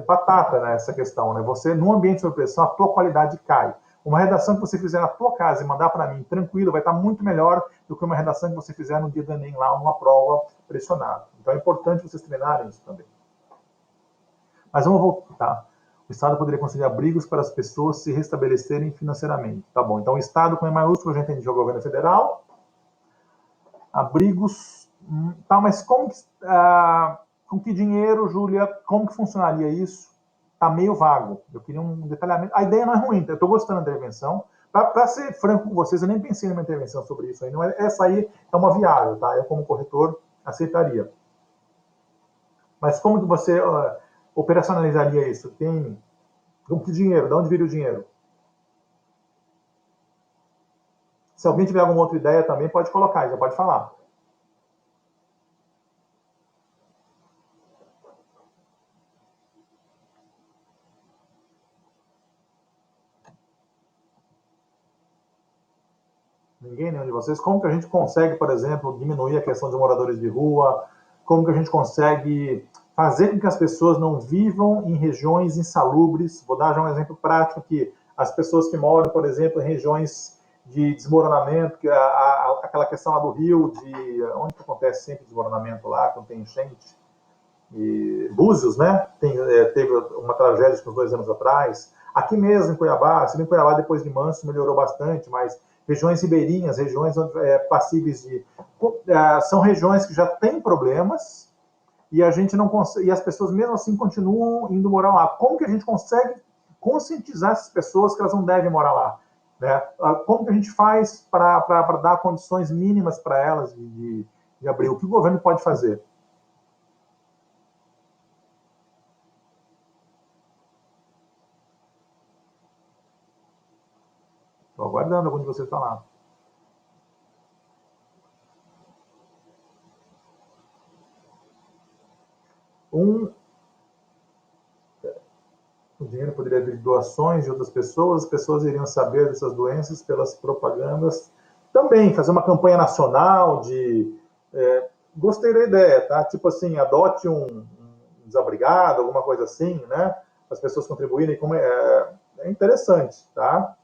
batata, né, essa questão, né? Você, num ambiente sob pressão, a tua qualidade cai. Uma redação que você fizer na tua casa e mandar para mim tranquilo vai estar muito melhor do que uma redação que você fizer no dia do Enem lá, numa prova pressionada. Então é importante vocês treinarem isso também. Mas vamos voltar. O Estado poderia conceder abrigos para as pessoas se restabelecerem financeiramente. Tá bom, então o Estado com E maiúsculo, a gente entende, é o governo federal. Abrigos, tá, mas como que, com que dinheiro, Júlia, como que funcionaria isso? Tá meio vago, eu queria um detalhamento. A ideia não é ruim, eu estou gostando da intervenção. Para ser franco com vocês, eu nem pensei numa intervenção sobre isso aí. Não é, essa aí é uma viável, tá? Eu, como corretor, aceitaria. Mas como que você operacionalizaria isso? Com que dinheiro? De onde viria o dinheiro? Se alguém tiver alguma outra ideia também, pode colocar, já pode falar. Ninguém, nenhum de vocês. Como que a gente consegue, por exemplo, diminuir a questão de moradores de rua? Como que a gente consegue fazer com que as pessoas não vivam em regiões insalubres? Vou dar já um exemplo prático aqui. As pessoas que moram, por exemplo, em regiões de desmoronamento, que aquela questão lá do Rio, de onde que acontece sempre desmoronamento lá, quando tem enchente, e Búzios, né? Teve uma tragédia uns 2 anos atrás. Aqui mesmo em Cuiabá, se bem em Cuiabá depois de Manso melhorou bastante, mas regiões ribeirinhas, regiões passíveis de... são regiões que já têm problemas e a gente não consegue, e as pessoas mesmo assim continuam indo morar lá. Como que a gente consegue conscientizar essas pessoas que elas não devem morar lá? Né? Como que a gente faz para dar condições mínimas para elas de abrir? O que o governo pode fazer? Estou aguardando algum de vocês falar. O dinheiro poderia vir de doações de outras pessoas, as pessoas iriam saber dessas doenças pelas propagandas. Também fazer uma campanha nacional de... gostei da ideia, tá? Tipo assim, adote um desabrigado, alguma coisa assim, né? As pessoas contribuírem, como é interessante, tá?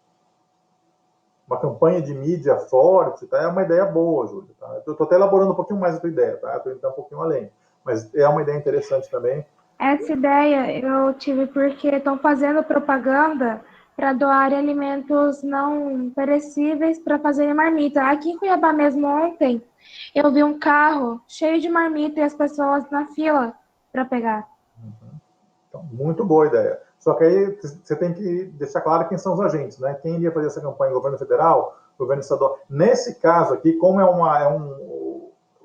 Uma campanha de mídia forte, tá? É uma ideia boa, Júlio. Tá? Eu estou até elaborando um pouquinho mais a tua ideia, tá? Estou indo um pouquinho além. Mas é uma ideia interessante também. Essa ideia eu tive porque estão fazendo propaganda para doar alimentos não perecíveis para fazerem marmita. Aqui em Cuiabá mesmo ontem, eu vi um carro cheio de marmita e as pessoas na fila para pegar. Então, muito boa ideia. Só que aí você tem que deixar claro quem são os agentes, né? Quem iria fazer essa campanha? Governo federal, governo estadual. Nesse caso aqui, como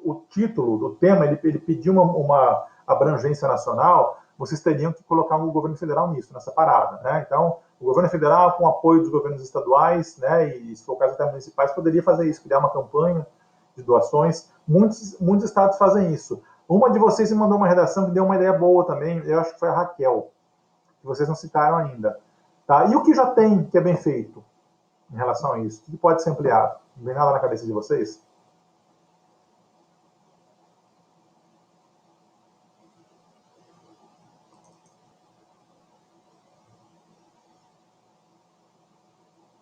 o título do tema, ele pediu uma abrangência nacional, vocês teriam que colocar o governo federal nisso, nessa parada, né? Então, o governo federal, com apoio dos governos estaduais, né, e se for o caso até municipais, poderia fazer isso, criar uma campanha de doações. Muitos estados fazem isso. Uma de vocês me mandou uma redação que deu uma ideia boa também, eu acho que foi a Raquel, que vocês não citaram ainda. Tá? E o que já tem que é bem feito em relação a isso? O que pode ser ampliado? Não vem nada na cabeça de vocês?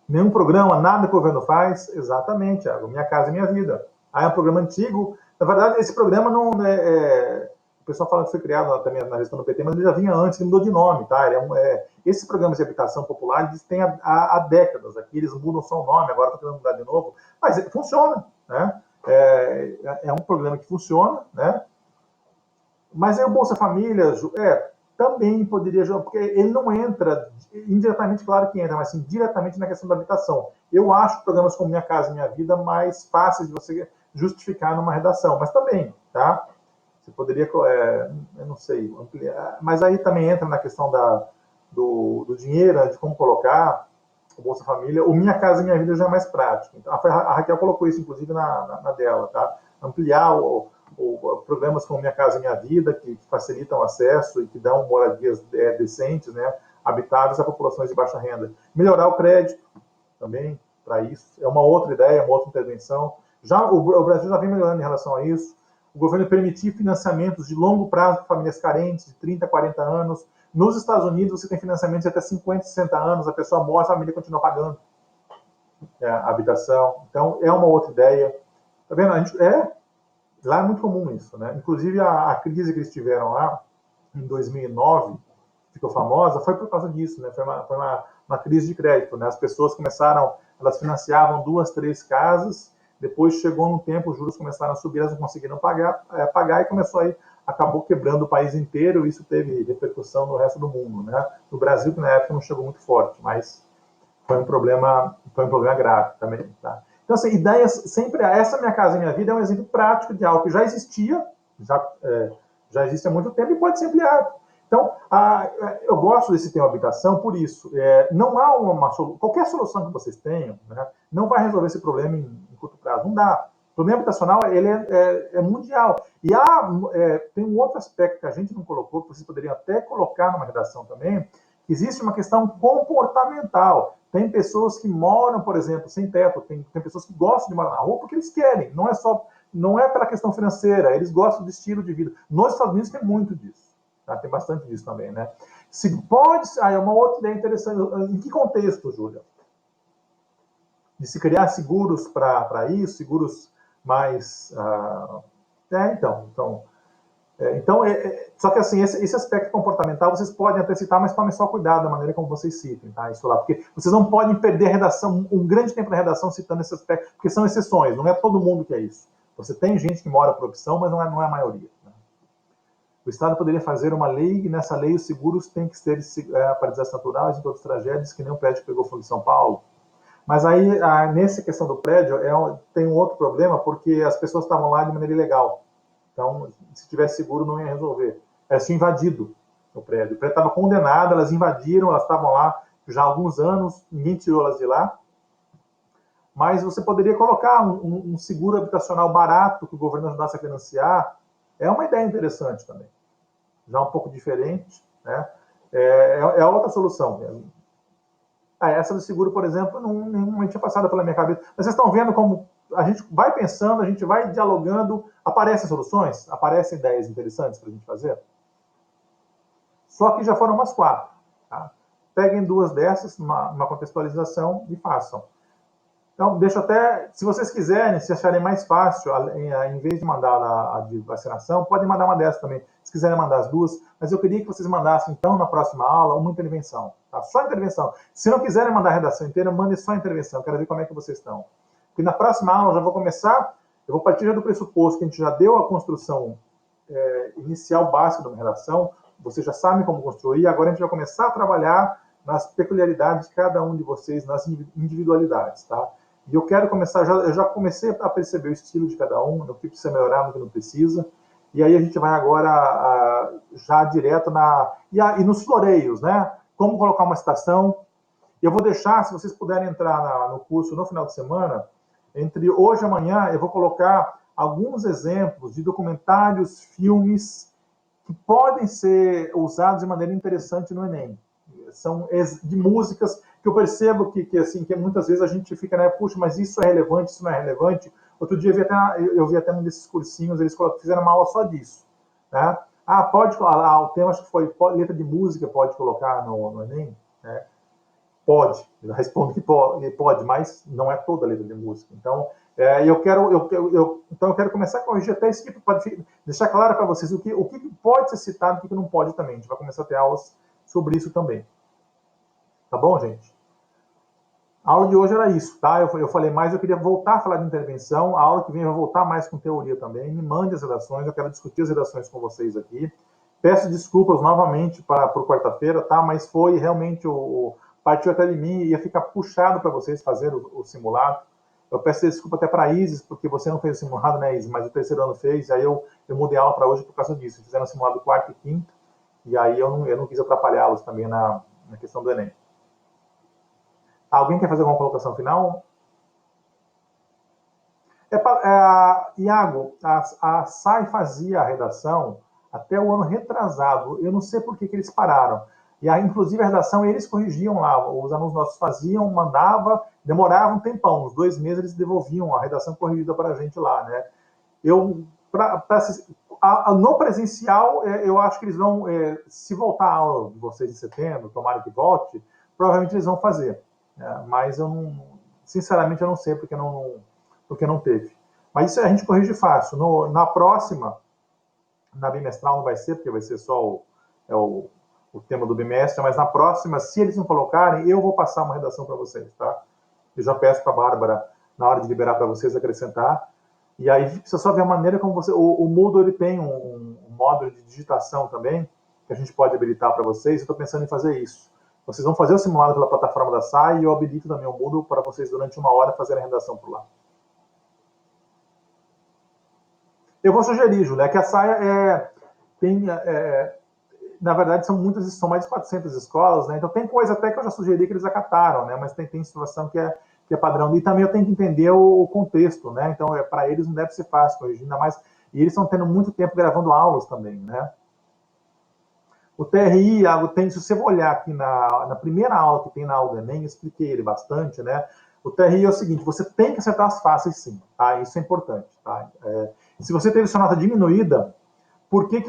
Nenhum programa, nada que o governo faz? Exatamente, Thiago. Minha Casa Minha Vida. Aí é um programa antigo. Na verdade, esse programa não pessoal fala que foi criado também na gestão do PT, mas ele já vinha antes, ele mudou de nome, tá? Esses programas de habitação popular, eles têm há décadas aqui, eles mudam só o nome, agora estão querendo mudar de novo, mas funciona, né? É um programa que funciona, né? Mas aí o Bolsa Família também poderia jogar, porque ele não entra indiretamente, claro que entra, mas assim, diretamente na questão da habitação. Eu acho programas como Minha Casa Minha Vida mais fáceis de você justificar numa redação, mas também, tá? Você poderia, eu não sei, ampliar, mas aí também entra na questão do dinheiro, né, de como colocar o Bolsa Família. O Minha Casa Minha Vida já é mais prático. Então, a Raquel colocou isso, inclusive, na dela, tá? Ampliar programas como Minha Casa Minha Vida, que facilitam o acesso e que dão moradias decentes, né, habitáveis a populações de baixa renda. Melhorar o crédito também, para isso. É uma outra ideia, uma outra intervenção. O Brasil já vem melhorando em relação a isso. O governo permitir financiamentos de longo prazo para famílias carentes, de 30, 40 anos. Nos Estados Unidos, você tem financiamentos de até 50, 60 anos, a pessoa morre, a família continua pagando a habitação. Então, é uma outra ideia. Tá vendo? Lá é muito comum isso, né? Inclusive, a crise que eles tiveram lá, em 2009, ficou famosa, foi por causa disso, né? Foi uma crise de crédito, né? As pessoas começaram, elas financiavam 2, 3 casas, depois chegou um tempo, os juros começaram a subir, elas não conseguiram pagar e começou aí, acabou quebrando o país inteiro, e isso teve repercussão no resto do mundo, né? No Brasil, que na época não chegou muito forte, mas foi um problema grave também, tá? Então, assim, ideias sempre. Essa Minha Casa Minha Vida é um exemplo prático de algo que já existia, já existe há muito tempo e pode ser ampliado. Então, eu gosto desse tema habitação por isso. Não há qualquer solução que vocês tenham, né, não vai resolver esse problema em curto prazo. Não dá. O problema habitacional ele é mundial. E tem um outro aspecto que a gente não colocou, que vocês poderiam até colocar numa redação também, que existe uma questão comportamental. Tem pessoas que moram, por exemplo, sem teto, tem pessoas que gostam de morar na rua porque eles querem, não é pela questão financeira, eles gostam do estilo de vida. Nos Estados Unidos tem muito disso, tá? Tem bastante disso também, né? É uma outra ideia interessante. Em que contexto, Júlia? De se criar seguros para isso, seguros mais... só que assim, esse aspecto comportamental vocês podem até citar, mas tomem só cuidado da maneira como vocês citam, tá? Isso lá, porque vocês não podem perder a redação, um grande tempo da redação citando esse aspecto, porque são exceções, não é todo mundo que é isso. Você tem gente que mora por opção, mas não é a maioria. Né? O Estado poderia fazer uma lei, e nessa lei os seguros têm que ser para desastres naturais e todas as tragédias, que nem o prédio que pegou fogo em São Paulo. Mas aí, nessa questão do prédio, tem um outro problema, porque as pessoas estavam lá de maneira ilegal. Então, se tivesse seguro, não ia resolver. Elas tinham invadido o prédio. O prédio estava condenado, elas invadiram, elas estavam lá já há alguns anos, ninguém tirou elas de lá. Mas você poderia colocar um seguro habitacional barato que o governo ajudasse a financiar. É uma ideia interessante também. Já um pouco diferente, né? É outra solução mesmo. Essa do seguro, por exemplo, não tinha passado pela minha cabeça. Mas vocês estão vendo como a gente vai pensando, a gente vai dialogando, aparecem soluções, aparecem ideias interessantes para a gente fazer. Só que já foram umas 4. Tá? Peguem 2 dessas, uma contextualização e façam. Então, deixa até, se vocês quiserem, se acharem mais fácil, em vez de mandar a de vacinação, podem mandar uma dessas também. Se quiserem mandar as 2, mas eu queria que vocês mandassem, então, na próxima aula, uma intervenção. Tá? Só intervenção. Se não quiserem mandar a redação inteira, mandem só a intervenção. Eu quero ver como é que vocês estão. Porque na próxima aula eu já vou começar, eu vou partir do pressuposto que a gente já deu a construção inicial básica de uma redação, vocês já sabem como construir, agora a gente vai começar a trabalhar nas peculiaridades de cada um de vocês, nas individualidades, tá? E eu quero começar, eu já comecei a perceber o estilo de cada um, no que precisa melhorar, no que não precisa, e aí a gente vai agora já direto e nos floreios, né? Como colocar uma citação. Eu vou deixar, se vocês puderem entrar no curso no final de semana, entre hoje e amanhã, eu vou colocar alguns exemplos de documentários, filmes, que podem ser usados de maneira interessante no Enem. São de músicas que eu percebo que muitas vezes a gente fica, né, puxa, mas isso é relevante, isso não é relevante. Outro dia eu vi até um desses cursinhos, eles fizeram uma aula só disso. Né? O tema acho que foi letra de música, pode colocar no Enem. Né? Pode, eu respondo que pode, mas não é toda a letra de música. Então, eu quero começar a corrigir até isso aqui, para deixar claro para vocês o que pode ser citado e o que não pode também. A gente vai começar a ter aulas sobre isso também. Tá bom, gente? A aula de hoje era isso, tá? Eu falei mais, eu queria voltar a falar de intervenção. A aula que vem eu vou voltar mais com teoria também. Me mande as redações, eu quero discutir as redações com vocês aqui. Peço desculpas novamente para quarta-feira, tá? Mas foi realmente partiu até de mim, ia ficar puxado para vocês fazerem o simulado. Eu peço desculpa até para a Isis, porque você não fez o simulado, né, Isis? Mas o terceiro ano fez, aí eu mudei a aula para hoje por causa disso. Fizeram o simulado quarto e quinto, e aí eu não quis atrapalhá-los também na questão do Enem. Alguém quer fazer alguma colocação final? Iago, a SAI fazia a redação até o ano retrasado. Eu não sei por que eles pararam. E aí, inclusive, a redação eles corrigiam lá. Os alunos nossos faziam, mandava, demorava um tempão. Uns 2 meses eles devolviam a redação corrigida para a gente lá, né? No presencial, eu acho que eles vão, se voltar a aula de vocês em setembro, tomara que volte, provavelmente eles vão fazer. Mas eu não, sinceramente, eu não sei porque não teve. Mas isso a gente corrige fácil. Na próxima, na bimestral não vai ser, porque vai ser só o tema do bimestre, mas na próxima, se eles não colocarem, eu vou passar uma redação para vocês, tá? Eu já peço para a Bárbara, na hora de liberar para vocês, acrescentar. E aí precisa só ver a maneira como você... O Moodle ele tem um módulo de digitação também, que a gente pode habilitar para vocês. Eu estou pensando em fazer isso. Vocês vão fazer o simulado pela plataforma da SAI e eu habilito também o Moodle para vocês, durante 1 hora, fazerem a redação por lá. Eu vou sugerir, Júlia, que a SAI na verdade, são mais de 400 escolas, né? Então tem coisa até que eu já sugeri que eles acataram, né? Mas tem situação que é padrão. E também eu tenho que entender o contexto, né? Então, para eles não deve ser fácil corrigir, ainda mais. E eles estão tendo muito tempo gravando aulas também, né? O TRI, se você olhar aqui na primeira aula que tem na aula do Enem, eu expliquei ele bastante, né? O TRI é o seguinte, você tem que acertar as fáceis sim, tá? Isso é importante, tá? Se você teve sua nota diminuída, por que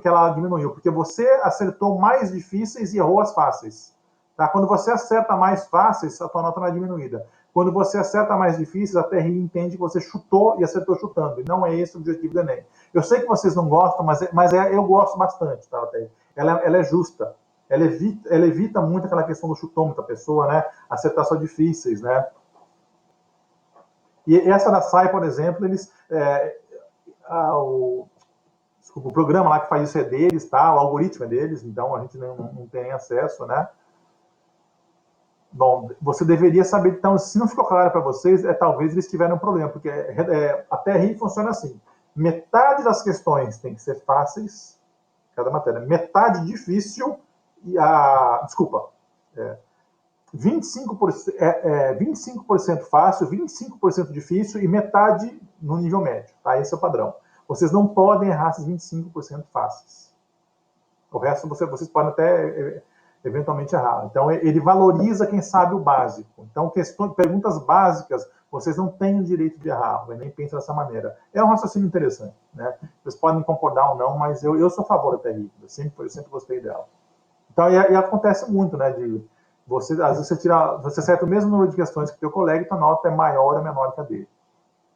ela diminuiu? Porque você acertou mais difíceis e errou as fáceis. Tá? Quando você acerta mais fáceis, a tua nota não é diminuída. Quando você acerta mais difíceis, a TRI entende que você chutou e acertou chutando. E não é esse o objetivo do Enem. Eu sei que vocês não gostam, mas eu gosto bastante. Tá, TRI? Ela é justa. Ela evita muito aquela questão do chutômetro da pessoa, né? Acertar só difíceis, né? E essa da SAI, por exemplo, o programa lá que faz isso é deles, tá? O algoritmo é deles, então a gente não tem acesso, né? Bom, você deveria saber, então, se não ficou claro para vocês, talvez eles tiveram um problema, porque a TRI funciona assim: metade das questões tem que ser fáceis, cada matéria, metade difícil, e 25% fácil, 25% difícil e metade no nível médio, tá? Esse é o padrão. Vocês não podem errar esses 25% fáceis. O resto vocês podem até eventualmente errar. Então, ele valoriza quem sabe o básico. Então, perguntas básicas, vocês não têm o direito de errar. O Enem pensa dessa maneira. É um raciocínio interessante, né? Vocês podem concordar ou não, mas eu sou a favor da TRI. Eu sempre gostei dela. Então, e acontece muito, né? Às vezes você acerta o mesmo número de questões que o teu colega e tua nota é maior ou menor que a dele.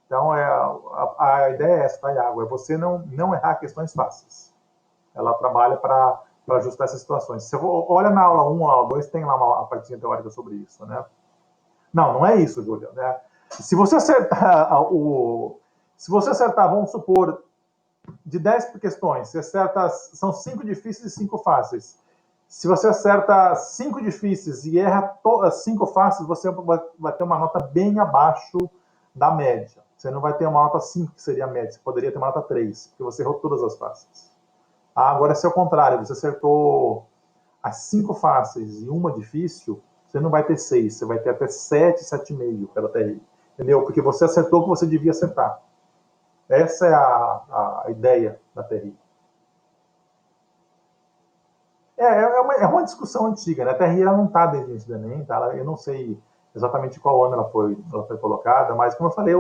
Então, a ideia é essa, tá, Iago? É você não errar questões fáceis. Ela trabalha para ajustar essas situações. Se olha na aula 1, na aula 2, tem lá uma partinha teórica sobre isso, né? Não é isso, Júlia, né? Se você acertar, vamos supor, de 10 questões, você acerta, são 5 difíceis e 5 fáceis. Se você acerta 5 difíceis e erra 5 fáceis, você vai ter uma nota bem abaixo da média. Você não vai ter uma nota 5, que seria a média. Você poderia ter uma nota 3, porque você errou todas as fáceis. Agora, se é o contrário, você acertou as 5 fáceis e uma difícil, você não vai ter 6, você vai ter até 7, 7,5 pela TRI. Entendeu? Porque você acertou o que você devia acertar. Essa é a ideia da TRI. É uma discussão antiga, né? A TRI ela não está desde o início do Enem, tá? Eu não sei exatamente qual ano ela foi colocada, mas, como eu falei,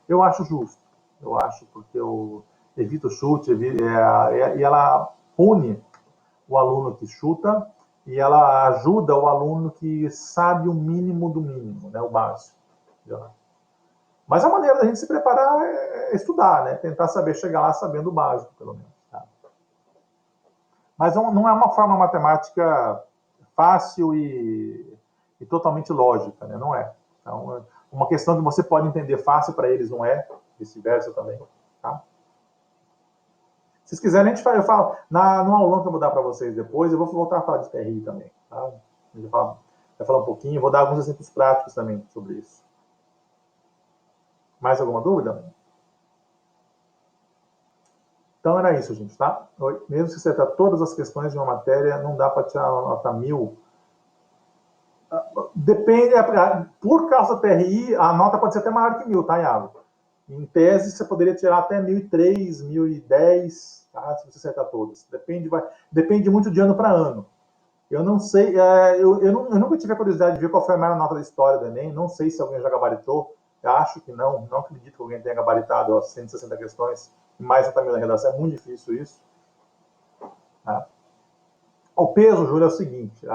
eu acho justo. Eu acho, porque eu evito o chute, e ela pune o aluno que chuta e ela ajuda o aluno que sabe o mínimo do mínimo, né, o básico. Mas a maneira da gente se preparar é estudar, né, tentar saber chegar lá sabendo o básico, pelo menos. Tá? Mas não é uma forma matemática fácil e totalmente lógica, né? Não é. Então, uma questão que você pode entender fácil para eles não é, vice-versa também. Tá? Se vocês quiserem, a gente fala, eu falo, no aulão que eu vou dar para vocês depois, eu vou voltar a falar de TRI também. Tá? Vai falar um pouquinho, vou dar alguns exemplos práticos também sobre isso. Mais alguma dúvida? Então era isso, gente, tá? Mesmo se você tratar todas as questões de uma matéria, não dá para tirar uma nota 1000. Depende, por causa da TRI, a nota pode ser até maior que 1000, tá, Iago? Em tese, você poderia tirar até 1003, 1010, tá? Se você acertar todas. Depende muito de ano para ano. Eu não sei, eu nunca tive a curiosidade de ver qual foi a maior nota da história do Enem, não sei se alguém já gabaritou, eu acho que não acredito que alguém tenha gabaritado as 160 questões, mais nota 1000 na redação, é muito difícil isso. Tá? O peso, Júlio, é o seguinte,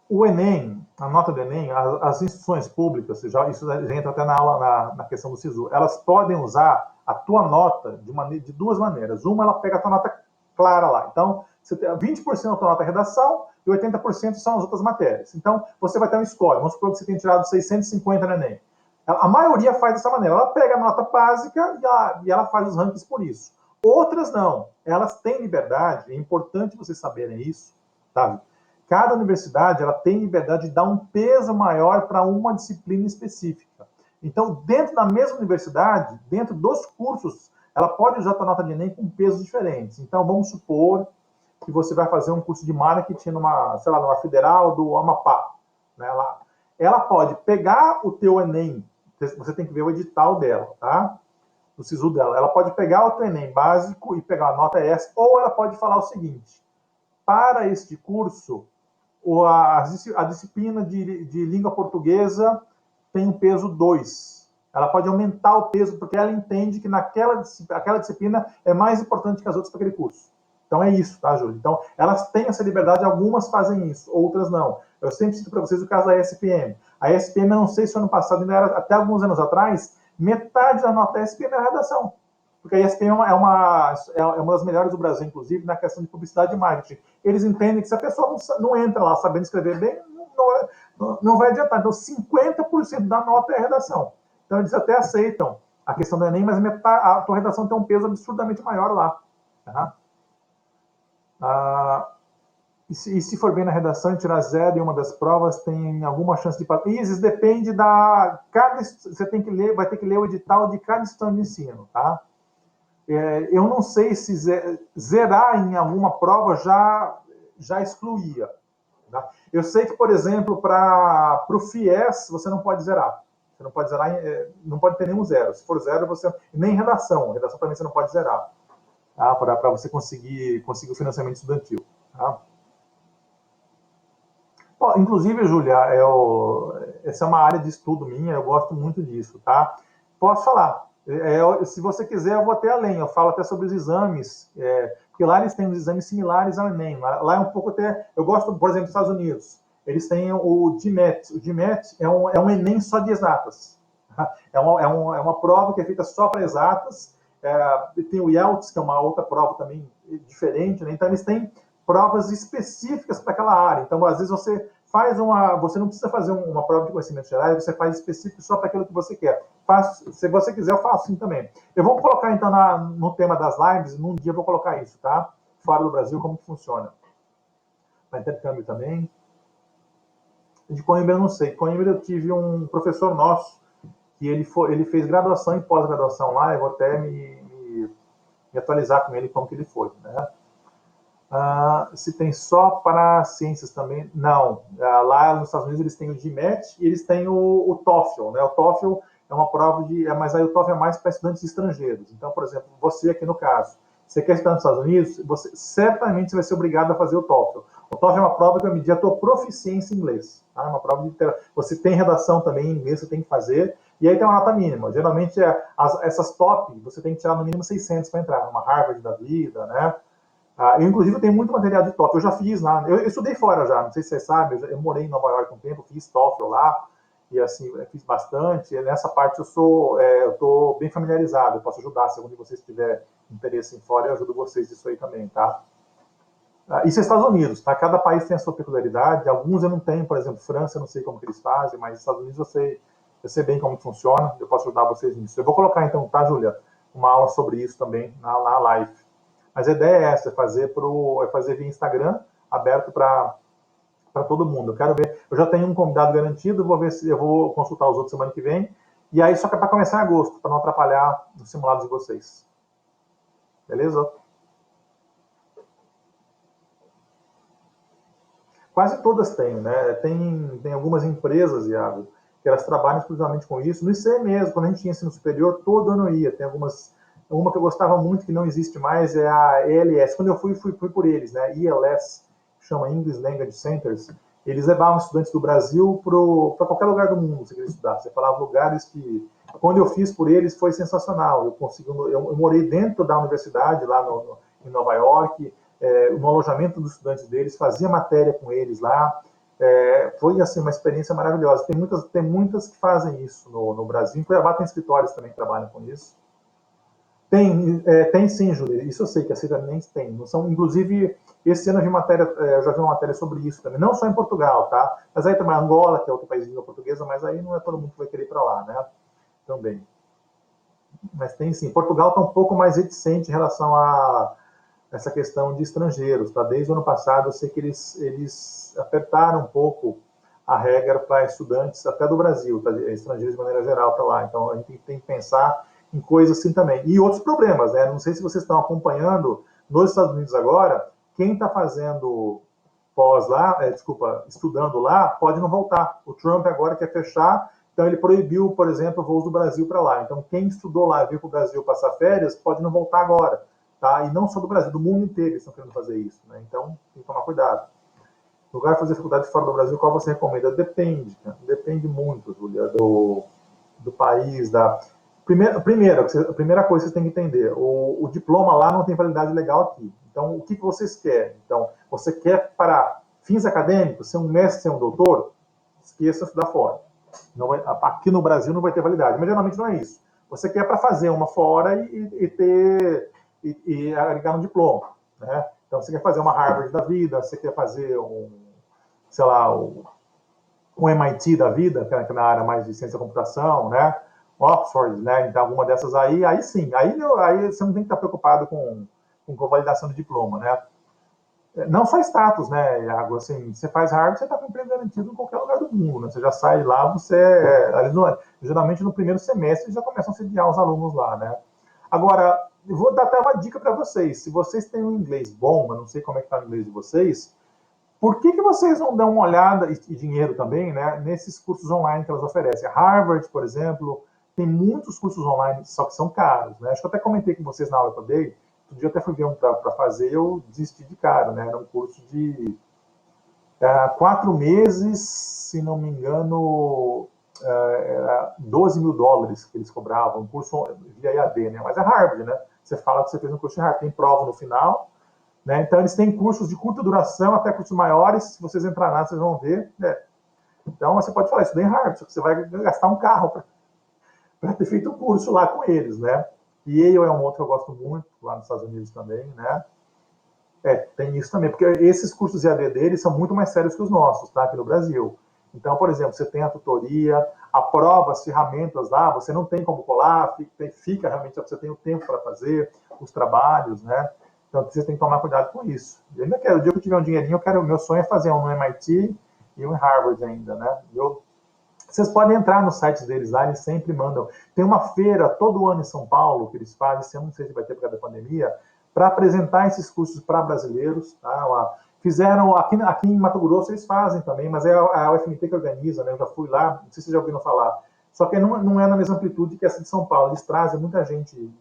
o Enem, a nota do Enem, as instituições públicas, isso já entra até na aula, na questão do SISU, elas podem usar a tua nota de duas maneiras. Uma, ela pega a tua nota clara lá. Então, você tem 20% da tua nota é redação e 80% são as outras matérias. Então, você vai ter um score. Vamos supor que você tem tirado 650 no Enem. A maioria faz dessa maneira. Ela pega a nota básica e ela faz os rankings por isso. Outras não. Elas têm liberdade, é importante vocês saberem isso, tá? Cada universidade ela tem liberdade de dar um peso maior para uma disciplina específica. Então, dentro da mesma universidade, dentro dos cursos, ela pode usar a nota de Enem com pesos diferentes. Então, vamos supor que você vai fazer um curso de marketing numa federal do Amapá. Né? Ela pode pegar o teu Enem, você tem que ver o edital dela, tá? O SISU dela. Ela pode pegar o teu Enem básico e pegar a nota S, ou ela pode falar o seguinte: para este curso, a disciplina de língua portuguesa tem um peso 2. Ela pode aumentar o peso porque ela entende que aquela disciplina é mais importante que as outras para aquele curso. Então é isso, tá, Júlio? Então, elas têm essa liberdade, algumas fazem isso, outras não. Eu sempre cito para vocês o caso da ESPM. A ESPM, eu não sei se ano passado, ainda era, até alguns anos atrás, metade da nota da ESPM era redação. Porque a ESPM é uma das melhores do Brasil, inclusive, na questão de publicidade e marketing. Eles entendem que se a pessoa não entra lá sabendo escrever bem, não vai adiantar. Então, 50% da nota é redação. Então, eles até aceitam a questão do Enem, mas a tua redação tem um peso absurdamente maior lá. Tá? E se for bem na redação e tirar 0 em uma das provas, tem alguma chance de... Isis, depende você vai ter que ler o edital de cada instituição de ensino, tá? Eu não sei se zerar em alguma prova já excluía. Tá? Eu sei que, por exemplo, para o FIES, você não pode zerar. Você não pode zerar, não pode ter nenhum zero. Se for zero, nem redação. Redação também você não pode zerar. Tá? Para você conseguir o financiamento estudantil. Tá? Bom, inclusive, Júlia, essa é uma área de estudo minha, eu gosto muito disso. Tá? Posso falar. Se você quiser, eu vou até além. Eu falo até sobre os exames, porque lá eles têm os exames similares ao Enem. Lá é um pouco até... Eu gosto, por exemplo, dos Estados Unidos. Eles têm o GMAT. O GMAT é um Enem só de exatas. É uma prova que é feita só para exatas. Tem o IELTS, que é uma outra prova também diferente. Né? Então, eles têm provas específicas para aquela área. Então, às vezes, você não precisa fazer uma prova de conhecimentos gerais, você faz específico só para aquilo que você quer. Se você quiser, eu faço assim também. Eu vou colocar, então, no tema das lives, num dia eu vou colocar isso, tá? Fora do Brasil, como que funciona. Para intercâmbio também. De Coimbra, eu não sei. Coimbra, eu tive um professor nosso, que ele fez graduação e pós-graduação lá, eu vou até me atualizar com ele como que ele foi, né? Se tem só para ciências também, não. Lá nos Estados Unidos eles têm o GMAT e eles têm o TOEFL, né? O TOEFL é uma prova mas aí o TOEFL é mais para estudantes estrangeiros. Então, por exemplo, você aqui no caso, você quer estudar nos Estados Unidos, você certamente vai ser obrigado a fazer o TOEFL. O TOEFL é uma prova que vai medir a tua proficiência em inglês. Tá? É uma prova de você tem redação também em inglês, você tem que fazer, e aí tem uma nota mínima. Geralmente, essas top, você tem que tirar no mínimo 600 para entrar, numa Harvard da vida, né? Eu, inclusive, tenho muito material de TOEFL. Eu já fiz lá. Eu estudei fora já, não sei se você sabe. Eu morei em Nova York um tempo, fiz TOEFL lá. E assim, eu fiz bastante. E nessa parte eu estou bem familiarizado. Eu posso ajudar. Se algum de vocês tiver interesse em fora, eu ajudo vocês nisso aí também, tá? Isso é Estados Unidos, tá? Cada país tem a sua peculiaridade. Alguns eu não tenho, por exemplo, França, eu não sei como que eles fazem, mas Estados Unidos eu sei bem como funciona. Eu posso ajudar vocês nisso. Eu vou colocar então, tá, Júlia, uma aula sobre isso também na live. Mas a ideia é essa, é fazer via Instagram, aberto para todo mundo. Eu quero ver, eu já tenho um convidado garantido, vou ver se eu vou consultar os outros semana que vem. E aí só que é para começar em agosto, para não atrapalhar os simulados de vocês. Beleza? Quase todas têm, né? Tem algumas empresas, Iago, que elas trabalham exclusivamente com isso. No IC mesmo, quando a gente tinha ensino superior, todo ano ia. Tem algumas. Uma que eu gostava muito, que não existe mais, é a ELS. Quando eu fui por eles, né? ILS, chama English Language Centers. Eles levavam estudantes do Brasil para qualquer lugar do mundo, se queria estudar. Você falava lugares que. Quando eu fiz por eles, foi sensacional. Eu morei dentro da universidade, lá em Nova York, no alojamento dos estudantes deles, fazia matéria com eles lá. Foi assim, uma experiência maravilhosa. Tem muitas que fazem isso no Brasil. Em Cuiabá tem escritórios também que trabalham com isso. Tem sim, Júlia. Isso eu sei que a Ciranense tem. Não são, inclusive, esse ano eu já vi uma matéria sobre isso também. Não só em Portugal, tá? Mas aí tem uma Angola, que é outro país de língua portuguesa, mas aí não é todo mundo que vai querer ir para lá, né? Também. Mas tem sim. Portugal está um pouco mais reticente em relação a essa questão de estrangeiros. Tá? Desde o ano passado, eu sei que eles apertaram um pouco a regra para estudantes até do Brasil, tá? Estrangeiros de maneira geral para lá. Então, a gente tem que pensar em coisas assim também. E outros problemas, né? Não sei se vocês estão acompanhando, nos Estados Unidos agora, quem está fazendo pós lá, estudando lá, pode não voltar. O Trump agora quer fechar, então ele proibiu, por exemplo, voos do Brasil para lá. Então, quem estudou lá e veio para o Brasil passar férias, pode não voltar agora. Tá? E não só do Brasil, do mundo inteiro eles estão querendo fazer isso. Né? Então, tem que tomar cuidado. No lugar de fazer faculdade fora do Brasil, qual você recomenda? Depende. Né? Depende muito, Julia, do país. A primeira coisa que vocês têm que entender, o diploma lá não tem validade legal aqui. Então, o que vocês querem? Então, você quer, para fins acadêmicos, ser um mestre, ser um doutor? Esqueça estudar fora. Aqui no Brasil não vai ter validade, mas geralmente não é isso. Você quer para fazer uma fora e agregar um diploma. Né? Então, você quer fazer uma Harvard da vida, você quer fazer sei lá, um MIT da vida, que é na área mais de ciência da computação, né? Oxford, né? Então, alguma dessas aí sim. Aí você não tem que estar preocupado com validação de diploma, né? Não só status, né, Iago? Assim, você faz Harvard, você está com emprego garantido em qualquer lugar do mundo, né? Você já sai lá, geralmente no primeiro semestre já começam a sediar os alunos lá, né? Agora, eu vou dar até uma dica para vocês. Se vocês têm um inglês bom, mas não sei como é que está o inglês de vocês, por que vocês não dão uma olhada, e dinheiro também, né, nesses cursos online que elas oferecem? A Harvard, por exemplo, tem muitos cursos online, só que são caros. Né? Acho que eu até comentei com vocês na aula que eu dei, outro dia eu até fui ver um para fazer, eu desisti de cara. Né? Era um curso de 4 meses, se não me engano, era $12.000 que eles cobravam, um curso via EAD, né? Mas é Harvard, né? Você fala que você fez um curso de Harvard, tem prova no final, né? Então eles têm cursos de curta duração até cursos maiores, se vocês entrarem lá, vocês vão ver. Né? Então você pode falar, isso bem Harvard, só que você vai gastar um carro para ter feito um curso lá com eles, né? E Yale é um outro que eu gosto muito, lá nos Estados Unidos também, né? Tem isso também, porque esses cursos EAD deles são muito mais sérios que os nossos, tá? Aqui no Brasil. Então, por exemplo, você tem a tutoria, a prova, as ferramentas lá, você não tem como colar, fica realmente, você tem o tempo para fazer, os trabalhos, né? Então, você tem que tomar cuidado com isso. Eu ainda quero, o dia que eu tiver um dinheirinho, meu sonho é fazer um no MIT e um em Harvard ainda, né? Vocês podem entrar no site deles lá, eles sempre mandam. Tem uma feira todo ano em São Paulo que eles fazem, esse ano não sei se vai ter por causa da pandemia, para apresentar esses cursos para brasileiros. Tá? Fizeram, aqui em Mato Grosso eles fazem também, mas é a UFMT que organiza, né? Eu já fui lá, não sei se vocês já ouviram falar. Só que não é na mesma amplitude que essa de São Paulo. Eles trazem muita gente,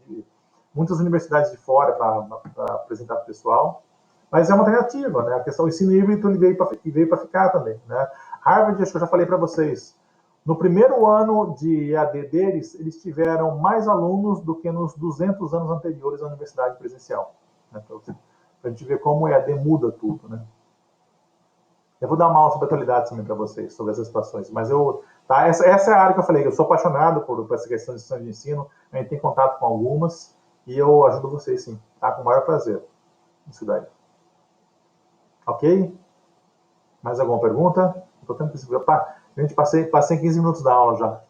muitas universidades de fora para apresentar para o pessoal. Mas é uma alternativa, né? A questão do ensino híbrido veio para ficar também. Né? Harvard, acho que eu já falei para vocês, no primeiro ano de EAD deles, eles tiveram mais alunos do que nos 200 anos anteriores à universidade presencial. Né? Então, Para a gente ver como o EAD muda tudo, né? Eu vou dar uma aula sobre atualidades também para vocês, sobre essas situações. Mas tá, essa é a área que eu falei, eu sou apaixonado por essa questão de sistema de ensino, a gente tem contato com algumas, e eu ajudo vocês sim, tá? Com o maior prazer. Isso daí. Ok? Mais alguma pergunta? Gente, passei 15 minutos da aula já.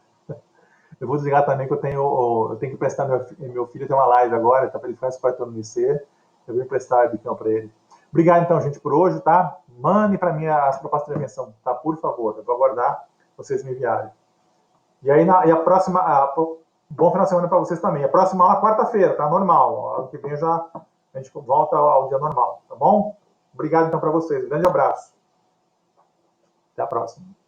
Eu vou desligar também que eu tenho que prestar meu filho tem uma live agora, tá? Ele faz 4 anos no IC, eu vou emprestar a webcam para ele. Obrigado então, gente, por hoje, tá? Mande para mim as propostas de intervenção, tá? Por favor, eu vou aguardar vocês me enviarem. E aí, a próxima, bom final de semana para vocês também. A próxima aula é quarta-feira, tá? Normal. Ano que vem a gente volta ao dia normal, tá bom? Obrigado então para vocês. Um grande abraço. Até a próxima.